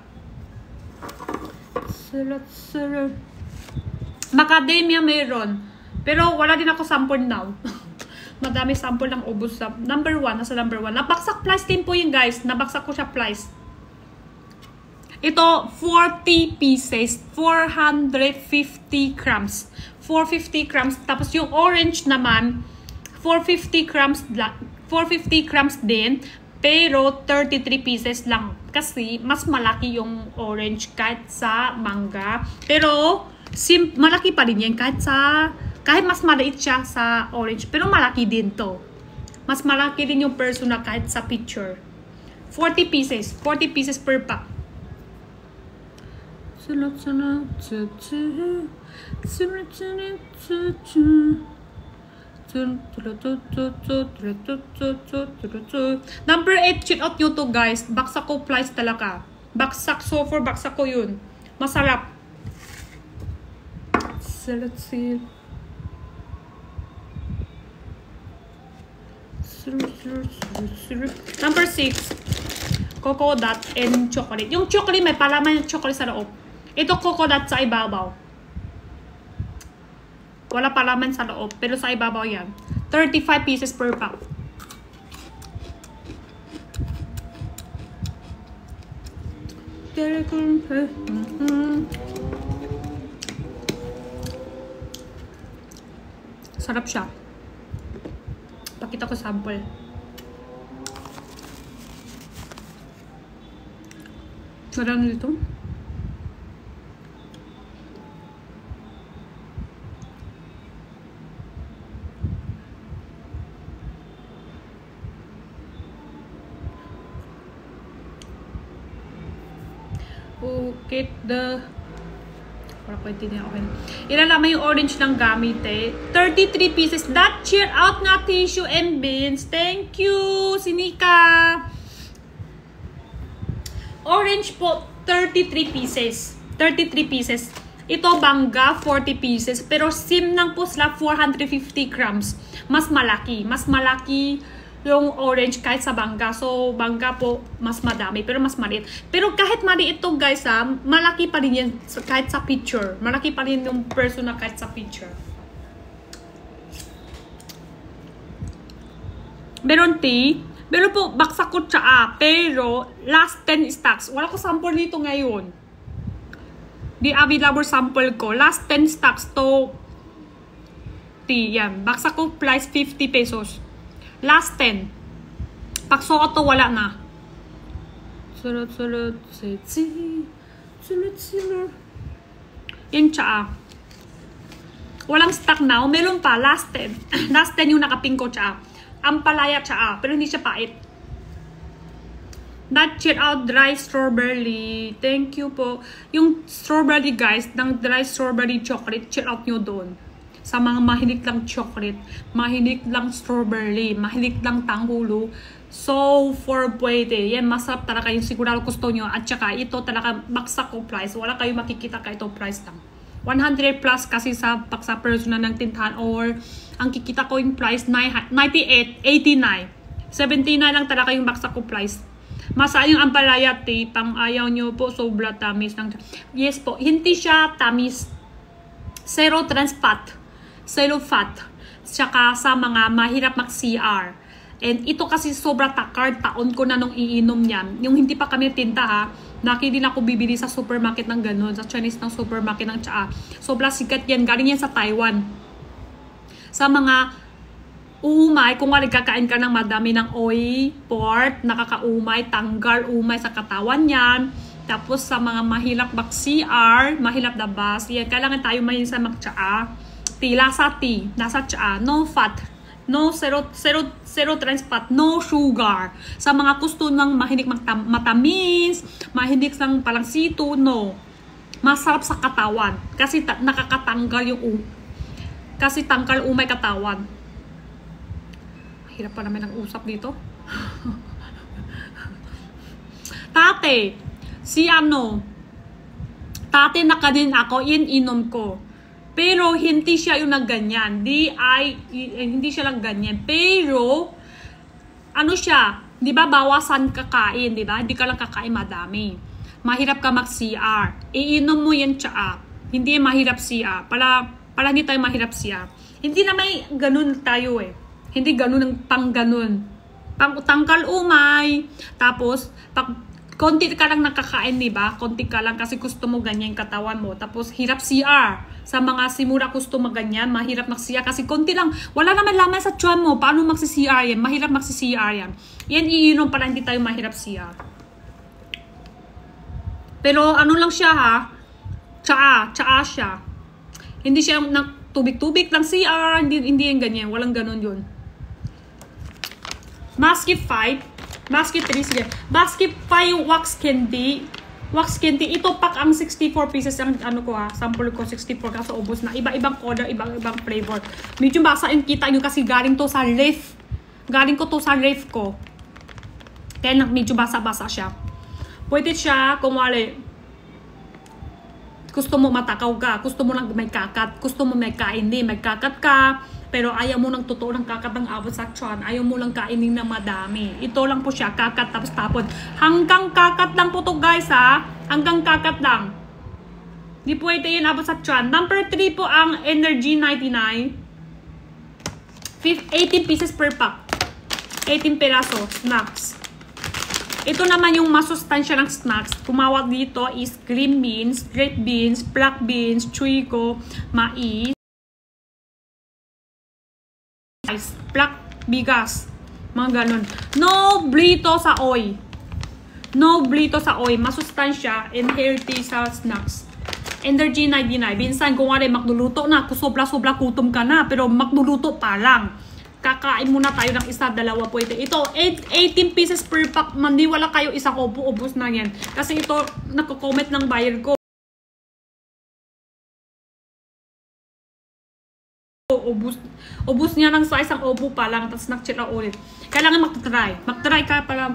Macadamia meron. Pero wala din ako sample now. Madami sample ng ubos sa number 1. Nasa number 1. Nabaksak price din po yun, guys. Nabaksak ko siya price. Ito, 40 pieces. 450 grams. 450 grams. Tapos yung orange naman, 450 grams din. Pero 33 pieces lang. Kasi mas malaki yung orange kahit sa mangga. Pero malaki pa rin yan kahit mas maliit siya sa orange. Pero malaki din to. Mas malaki din yung personal kahit sa picture. 40 pieces. 40 pieces per pack. Number 8, check out nyo to, guys. Baksak ko price talaga. Baksak, so for baksak ko yun. Masarap. So let's see. Number 6, coconut and chocolate. Yung chocolate, may palaman yung chocolate sa loob. Ito coconut sa ibabaw. Wala palaman sa loob, pero sa ibabaw yan. 35 pieces per pack. Sarap siya. Pakita ko sample. Marami dito. keep the... Wala ko intindihan. Okay. Ilalaman yung orange ng gamit eh. 33 pieces. That cheer out na tissue and beans. Thank you, Sinika. Orange po, 33 pieces. 33 pieces. Ito, bangga, 40 pieces. Pero sim lang po sila, 450 grams. Mas malaki. Mas malaki yung orange kahit sa bangga. So, bangga po, mas madami. Pero mas maliit. Pero kahit maliit ito, guys, ha, malaki pa rin yan kahit sa picture. Malaki pa rin yung person na kahit sa picture. Meron tea. Meron po, baksak ko tsaa. Pero, last 10 stocks. Wala ko sample dito ngayon. Di available sample ko. Last 10 stocks to tea. Yan. Baksak ko price 50 pesos. Last 10. Pagsuot to, wala na. Sulut. Yan tsaa. Walang stock now. Meron pa. Last 10. Last 10 yung nakapink ko tsaa. Ampalaya tsaa. Pero hindi siya pait. That cheer out dry strawberry. Thank you po. Yung strawberry, guys, ng dry strawberry chocolate, cheer out nyo doon. Sa mga mahilig lang chocolate, mahilig lang strawberry, mahilig lang tanghulo. So, for pwede. Yan, masarap talaga yung sigurado gusto nyo. At saka, ito talaga baksak ko price. Wala kayo makikita ka ito price lang. 100 plus kasi sa personal ng tintahan or ang kikita ko yung price 98, 89. 79 lang talaga yung baksak ko price. Masa yung ampalaya tea, pang ayaw nyo po, sobra tamis lang. Yes po, hindi siya tamis. Zero trans fat. Zero fat. Tsaka sa mga mahirap mag-CR. And ito kasi sobra takard. Taon ko na nung iinom yan. Yung hindi pa kami tinta ha. Naki din ako bibili sa supermarket ng ganun. Sa Chinese ng supermarket ng tsaa. Sobra sikat yan. Galing yan sa Taiwan. Sa mga umay, kung wala kakain ka ng madami ng oil, pork, nakakaumay, tanggal, umay sa katawan yan. Tapos sa mga mahilap mag-CR, mahilap na bus, yan, kailangan tayo mahilig sa mag-tsaa. Lasa tea, nasa tsaa, no fat, no zero trans fat, no sugar. Sa mga gusto ng mahilig matamis, mahilig ng palangsito, no. Masarap sa katawan. Kasi nakakatanggal yung kasi tanggal umay katawan. Hirap pa naman ang usap dito. Tate, tate na kanin ako, inom ko. Pero hindi siya yung nagganyan. Hindi siya lang ganyan. Pero, ano siya, di ba bawasan kakain, di ba? Hindi ka lang kakain madami. Mahirap ka mag-CR. Iinom mo yan tsaa. Hindi mahirap CR. Para hindi tayo mahirap CR. Hindi na may ganun tayo eh. Hindi ganun ang pang ganun. Pang tangkal umay. Tapos, konti ka lang nakakain, di ba? Konti ka lang kasi gusto mo ganyan katawan mo. Tapos, hirap CR. Sa mga simura gusto maganyan, mahirap mag-CR kasi konti lang. Wala naman laman sa tiyan mo. Paano magsi-CR yan? Mahirap magsi-CR yan. Yan iinom para hindi tayo mahirap CR. Pero ano lang siya ha? Tsaa siya. Hindi siya tubig-tubig lang CR. Hindi yan ganyan. Walang ganun yun. Basket 5. Basket 3. Sige. Basket 5 yung wax candy. Wax candy, ito pack ang 64 pieces ang ano ko ha, sample ko 64 kasi ubos na. Iba-ibang color, ibang flavor. Medyo basa yung kita nyo kasi galing to sa ref. Galing ko to sa ref ko. Kaya medyo basa-basa siya. Pwede siya, kung wala, gusto mo matakaw ka, gusto mo lang may kakat, gusto mo may kainin, may kakat ka, pero ayaw mo ng totoo ng kakat ng abot sa tiyan, ayaw mo lang kainin na madami. Ito lang po siya, kakat tapos tapon. Hanggang kakat lang po to guys ha. Hanggang kakat lang. Di pwede yan abot sa tiyan. Number 3 po ang Energy 99. 18 pieces per pack. 18 peraso snacks. Ito naman yung masustansya ng snacks. Tumawag dito is green beans, red beans, black beans, chuiko, mais, black bigas, mga ganun. No blito sa oil. No blito sa oil. Masustansya and healthy sa snacks. Energy 99. Minsan kung wala magluluto na, sobra-sobra kutom ka na, pero magluluto pa lang. magkakain muna tayo ng isa, dalawa pwede. Ito, 18 pieces per pack. Mandiwala kayo, isang ubos na yan. Kasi ito, nagko-comment ng buyer ko. Ubos niya ng sa isang obo pa lang, tapos nag-check ulit. Kailangan mag-try. Mag-try ka para...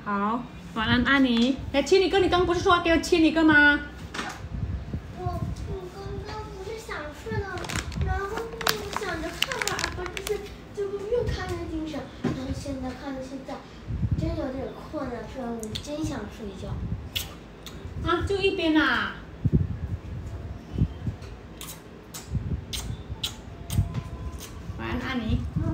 好，晚安，安妮。来亲你哥，你刚不是说要给我亲你哥吗？我刚刚不是想睡了，然后我想着看会儿，结果越看越精神，然后现在看到现在，真有点困了，虽然我真想睡觉。啊，就一边啊。晚安，安妮。妈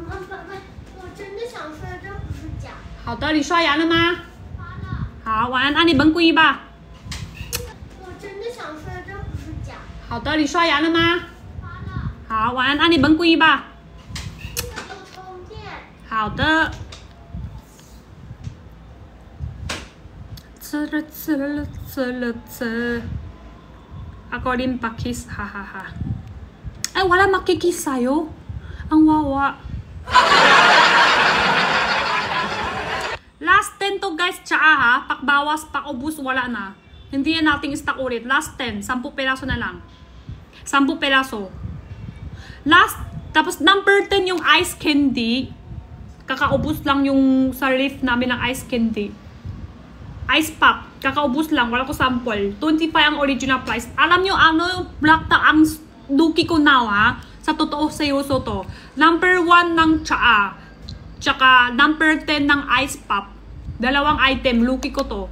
妈，我真的想睡，这不是假。好的，你刷牙了吗？刷了。好，晚安，安妮，甭跪吧。我真的想睡，这不是假。好的，你刷牙了吗？刷了。好，晚安，安妮，甭跪吧。这个有充电。好的。Ako din pakis, hahaha. Ay, wala makikis sa'yo. Ang wawa. Last 10 to guys, tsaa ha. Pakbawas, pakubos, wala na. Hindi yan nating stock ulit. Last 10, 10 peraso na lang. 10 peraso. Last, tapos number 10 yung ice candy. Kakaubos lang yung sa reef namin ng ice candy. Ice pop, kakaubos lang, wala ko sample. 25 ang original price. Alam nyo ano, black ta ang duki ko now ha. Sa totoo seryoso to. Number 1 ng tsaa. Tsaka number 10 ng ice pop. Dalawang item, luki ko to.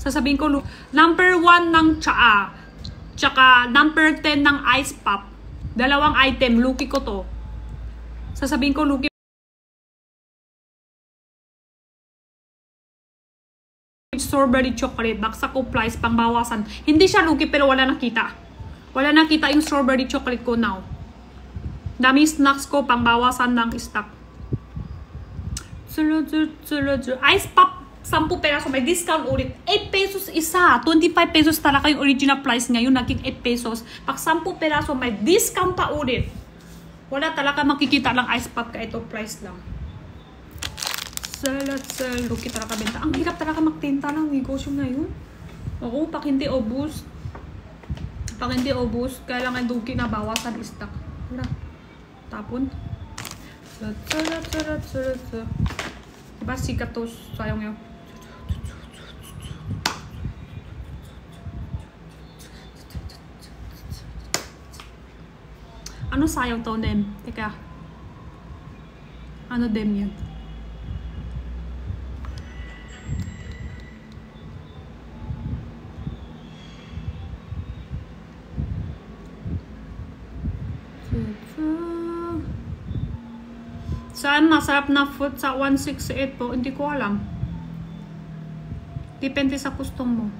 Sasabihin ko, number 1 ng tsaa. Tsaka number 10 ng ice pop. Dalawang item, luki ko to. Sasabihin ko, luki. Strawberry chocolate, baksak ko price, pangbawasan. Hindi siya lugi pero wala nakita. Wala nakita yung strawberry chocolate ko now. Dami snacks ko, pangbawasan ng stock. Ice pop, 10 pesos, may discount ulit. 8 pesos isa, 25 pesos talaga yung original price ngayon, naging 8 pesos. Pag 10 pesos, may discount pa ulit. Wala talaga makikita lang ice pop, kaya ito price lang. Luki talaga benta. Ang hirap talaga magtinta ng negosyo ngayon. Oo, pag hindi obus. Pag hindi obus, kailangan duki na bawasan stock. Wala. Tapon. Diba sikat to? Sayang yun. Ano sayang to, Dem? Teka. Ano Dem yan? Saan masarap na food sa 168 po? Hindi ko alam. Depende sa gusto mo.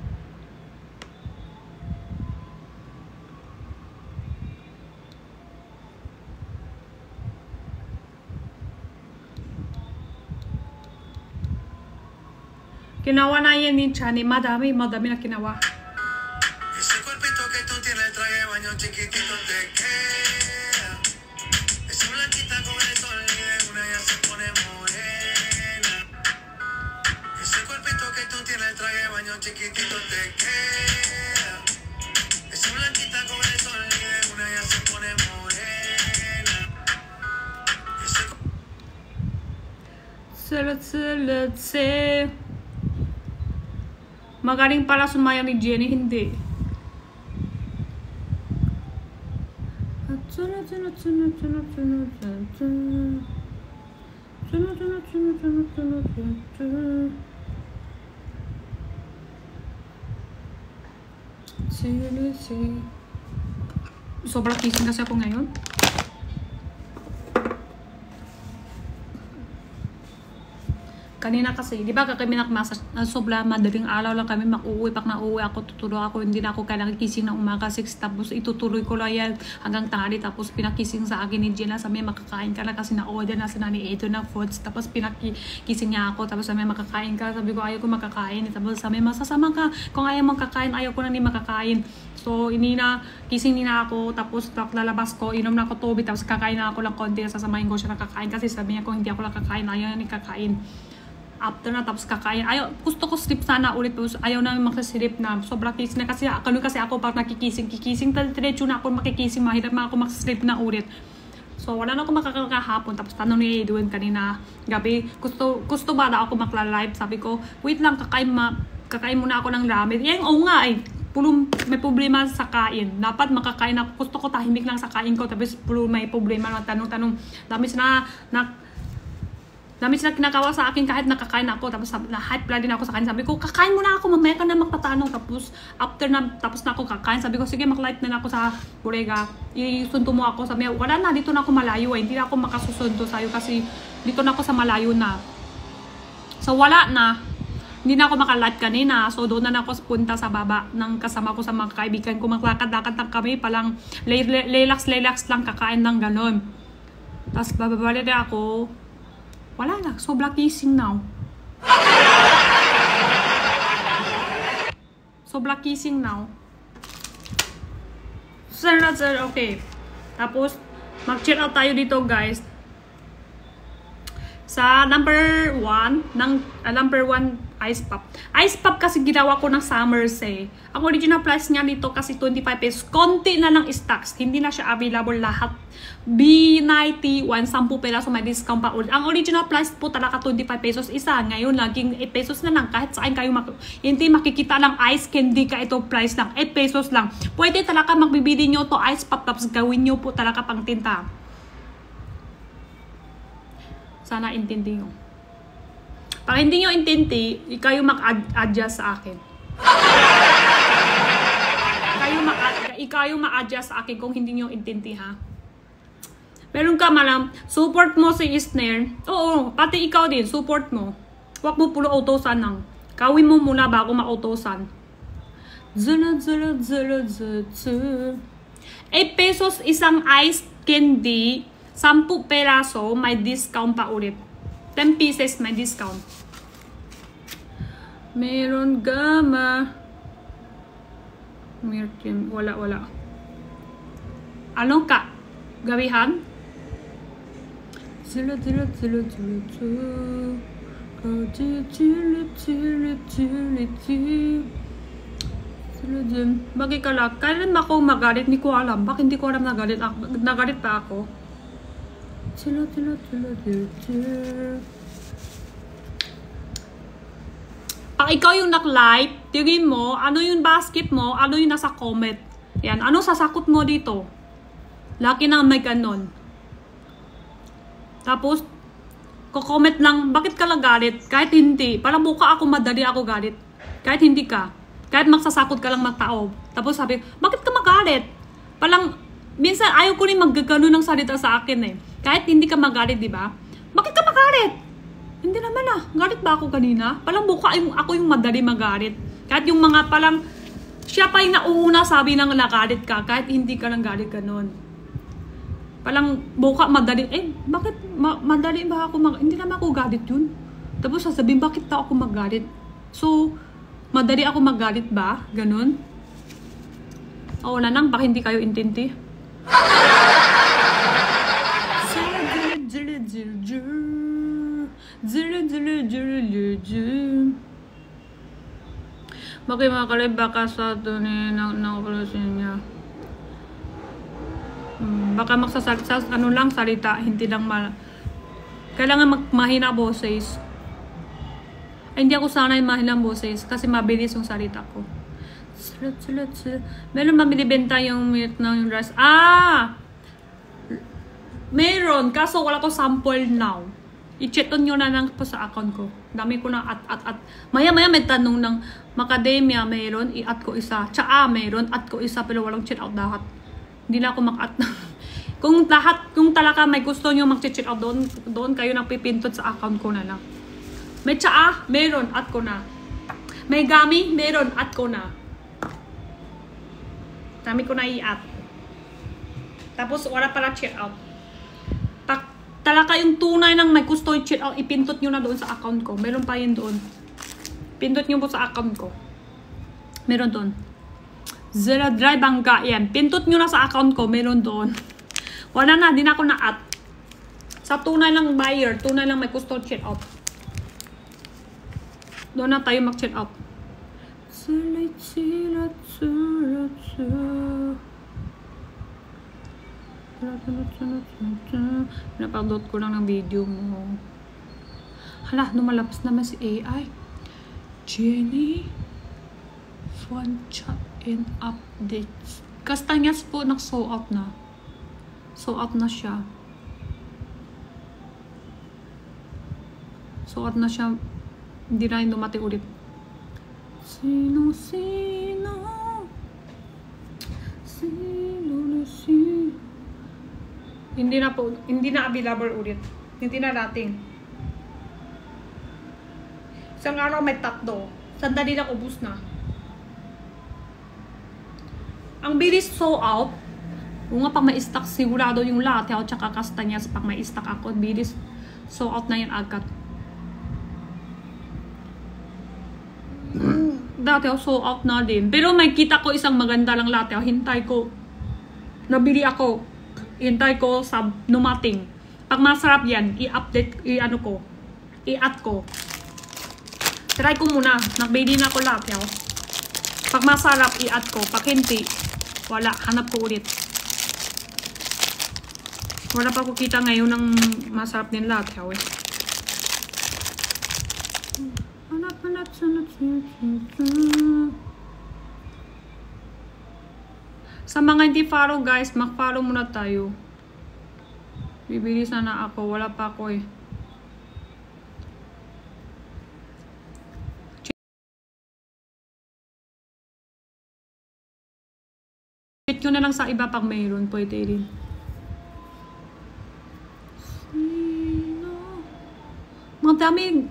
Ginawa na yan ni Chani. Madami na ginawa. Chiquitito te queda. Esa blanquita con el sol y de una ya se pone morena. Magaling pala sumaya ni Jenny, hindi. Sobrang kising kasi ako ngayon. Kanina kasi, di ba kami nakmassage, sobra madaling araw lang kami mag-uwi. Pag na-uwi ako, tutulog ako, hindi na ako kailangan kising ng umaga 6, tapos itutuloy ko lang yan hanggang tanghali, tapos pinakising sa akin ni Jenna, sabi makakain ka na kasi na-order na si Nani Edo ng foods, tapos pinakising niya ako, tapos sabi makakain ka, sabi ko ayaw ko makakain, tapos sabi masasama ka, kung ayaw mong kakain, ayaw ko na ni makakain. So, kising nina ako, tapos lalabas ko, inom na ako tubig, tapos kakain na ako lang konti, sasamahin ko siya na kakain, kasi sabi niya kung hindi ako lang kakain, ayaw na ni kakain. After na, tapos kakain. Gusto ko sleep sana ulit. Ayaw namin magsasilip na. Sobrang kising na. Kasi ako pag nakikising, diretso na ako makikising. Mahirap na ako mag-sleep na ulit. So, wala na ako makakahapon. Tapos tanong ni Edwin kanina gabi, gusto ba na ako makla-live? Sabi ko, wait lang, kakain muna ako ng ramen. Yan, oo nga eh. May problema sa kain. Dapat makakain ako. Gusto ko tahimik lang sa kain ko. Tapos may problema na tanong-tanong. Dami sila kinakawa sa akin kahit nakakain ako. Tapos na-hype lang din ako sa kanya. Sabi ko, kakain mo na ako, mamaya ka na magtatanong. Tapos tapos na ako kakain. Sabi ko, sige, mag-light na ako sa Borega. Isunto mo ako. Sabi, wala na, dito na ako malayo. Hindi na ako makasusunto sa'yo kasi dito na ako sa malayo na. So, wala na. Hindi na ako makalight kanina. So, doon na ako punta sa baba ng kasama ko sa mga kaibigan ko. Maglakad-lakad lang kami. Palang relax lang kakain ng ganon. Tapos, bababalik na ako. Wala na, sobra kissing now. Sobra kissing now. Sir, okay. Tapos, mag-check out tayo dito, guys. Sa number 1 ice pop. Ice pop kasi ginawa ko ng summers eh. Ang original price niya dito kasi 25 pesos. Konti na ng stocks. Hindi na siya available lahat. B91, 10 pesos may discount pa ulit. Ang original price po talaga 25 pesos isa. Ngayon, naging 8 pesos na lang. Kahit saan kayo hindi makikita ng ice candy ka ito price lang. 8 pesos lang. Pwede talaga magbibili nyo to ice pop tapos gawin nyo po talaga pang tinta. Sana intindi nyo. Pag hindi nyo intindi, kayo mag-adjust sa akin. Ikaw ma-adjust sa akin kung hindi nyo intindi ha. Meron ka malam, support mo si Isner. Oo, pati ikaw din, support mo. Huwag mo pulo utosan lang. Kawin mo muna bago mautosan. 8 pesos isang ice candy. 10 peraso, may discount pa ulit. 10 pieces, may discount. Meron gama. Wala. Ano ka? Gawihan? Bagay ka lang. Kailan ako magalit? Hindi ko alam. Bakit hindi ko alam nagalit? Nagalit pa ako. Pag ikaw yung nag-live, tingin mo, ano yung basket mo, ano yung nasa comment. Yan, ano sasakot mo dito? Laki na may ganon. Tapos, ko-comment lang, bakit ka lang galit? Kahit hindi, parang buka ako, madali ako galit. Kahit hindi ka. Kahit magsasakot ka lang magtao. Tapos sabi, bakit ka magalit? Parang, minsan ayaw ko rin maggagano ng salita sa akin eh. Kahit hindi ka magalit, di ba? Bakit ka magalit? Hindi naman ah. Galit ba ako kanina? Parang buka ako yung madali magalit. Kahit yung mga parang, siya pa yung nauuna sabi nang nagalit ka. Kahit hindi ka lang galit ganon. Parang buka madali. Bakit madali ba ako hindi naman ako galit yun. Tapos sasabihin, bakit ta ako magalit? So, madali ako magalit ba? Ganon. O wala nang, baka hindi kayo intindi. Bakit makalib baka sa tunay ng operasyon niya? Baka magsasalita, ano lang salita, hindi lang kailangan mahina boses. Ay, hindi ako sanay mahinang boses kasi mabilis yung salita ko. Meron mabibenta yung milk ng rice. Meron, kaso wala ko sample now. I-check nyo na lang po sa account ko. Dami ko na at. Maya-maya may tanong ng macadamia, meron, i-at ko isa. Tsaa, meron, at ko isa, pero walang check out lahat. Hindi na ako mag-at na. Kung talaga may gusto nyo mag-check out doon kayo nagpipintot sa account ko na lang. May tsaa, meron, at ko na. May gami, meron, at ko na. Dami ko na i-at. Tapos, wala pala check out. Pag talaga yung tunay ng may gusto i-check out, ipintot nyo na doon sa account ko. Meron pa yun doon. Pindot nyo po sa account ko. Meron doon. Zero Drive Bangga, yan. Pintot nyo na sa account ko, meron doon. Wala na, di na ako na-at. Sa tunay lang buyer, tunay lang may gusto check out. Doon na tayo mag-check out. Napag-download ko lang ng video mo. Hala, lumalabas naman si AI. Jenny, one chat and updates. Kastanyas po, nag-show out na. Show out na siya. Show out na siya. Hindi na yung dumating ulit. Sino? Hindi na po, hindi na available ulit. Hindi na dating. Isang araw may tatlo. Sandali lang ubus na. Ang bilis show out. Kung nga pag may stock, sigurado yung latte at saka kastanyas pag may stock ako, bilis show out na yan agad. Dati ako show out na din. Pero may kita ko isang maganda lang latte. Hintay ko. Nabili ako. Hintay ko sa numating. Pag masarap yan, i-update, i-ano ko. I-add ko. Try ko muna. Nagbili na ako latte. Pag masarap, i-add ko. Pag hindi, wala. Hanap ko ulit. Wala pa ko kita ngayon ng masarap din latte. Sa mga hindi follow guys, mag-follow muna tayo. Bibilis na ako, wala pa ako eh. Check nyo na lang sa iba pag mayroon, pwede rin. Madami.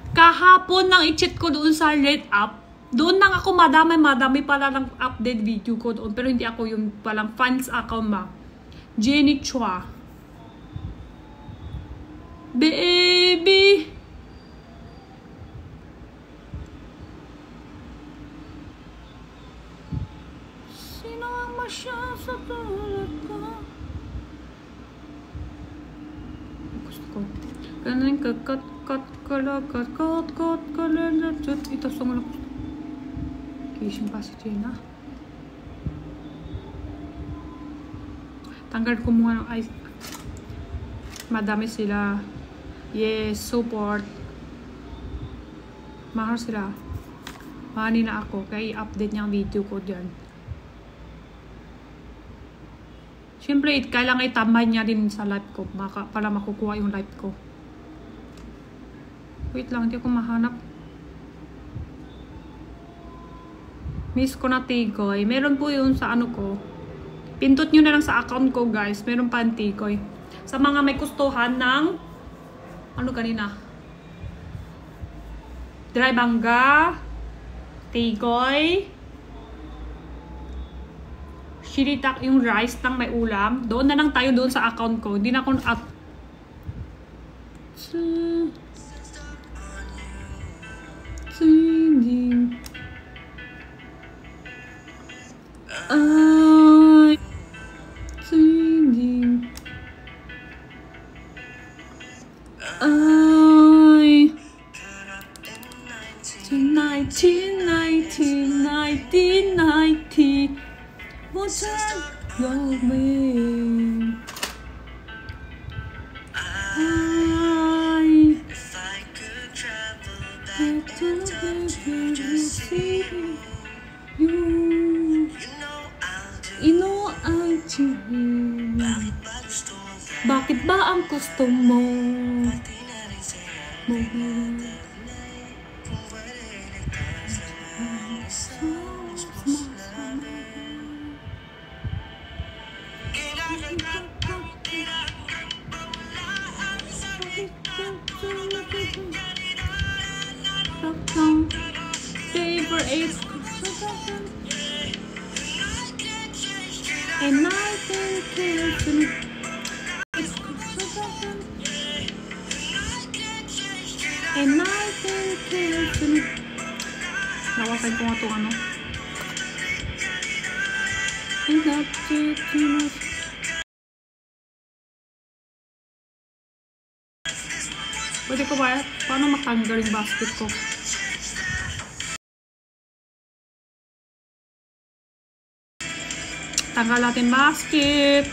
Kahapon nang i-check ko doon sa Red App. Doon nang ako madami pala ng update video ko doon. Pero hindi ako yung palang fans account ba. Jenny Chua. Baby. Sino ang masya sa tulad ko? Gusto ko. Ganun kakat ito song lang. Kishin pa si Jenna. Tanggal ko muna ng ice. Madami sila. Yes, support. Mahal sila. Mani na ako. Kaya i-update niya ang video ko dyan. Siyempre, kailangan itambay niya din sa live ko. Para makukuha yung live ko. Wait lang, hindi ako mahanap. Miss ko na Tigoy. Meron po yun sa ano ko. Pintot nyo na lang sa account ko guys. Meron pa ang Tigoy. Sa mga may gustuhan ng ano kanina? Dry Bangga, Tigoy, Shiritak, yung rice ng may ulam. Doon na lang tayo doon sa account ko. Hindi na ako at singing. Singing. What's your name? If I could travel back in time to just see you, you know I'll do Bakit ba ang gusto mo? 8. And I think it's and I think it's nawasan ko nga itong ano. And that's it. Pwede ko ba? Paano matanggal yung basket ko? Tanggal natin basket.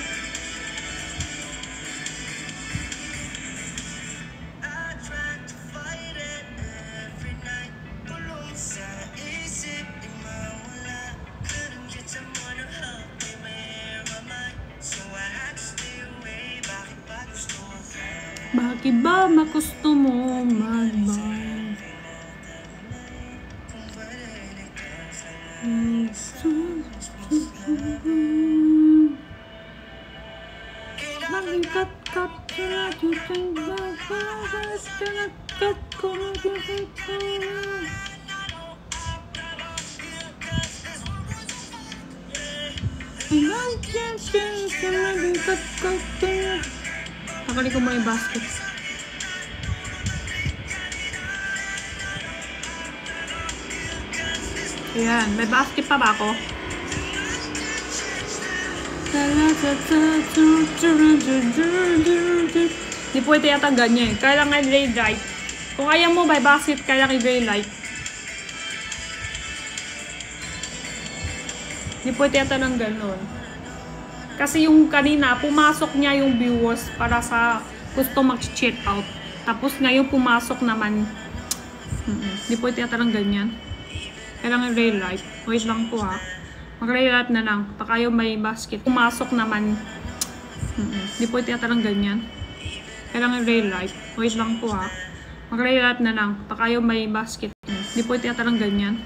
Bakit ba magusto mo mag-buy? Kat-kat na tutang bagas, kat-kat ko na tutang. Nakali ko muna yung basket. Ayan, may basket pa ba ako? Di pwede yata ganyan. Kailangan i-lay light. Kung ayaw mo by basket, kailangan i-lay light. Di pwede yata ng ganon. Kasi yung kanina, pumasok niya yung viewers para sa gusto mag-check out. Tapos ngayon pumasok naman. Di pwede yata ng ganyan. Kailangan i-lay light. Wait lang po ha. Mag-lay light na lang. Baka yung may basket. Pumasok naman. Di pwede yata ng ganyan. Kailangan i-lay light. Wait lang po ha. Mag-lay light na lang. Baka yung may basket. Di pwede yata ng ganyan.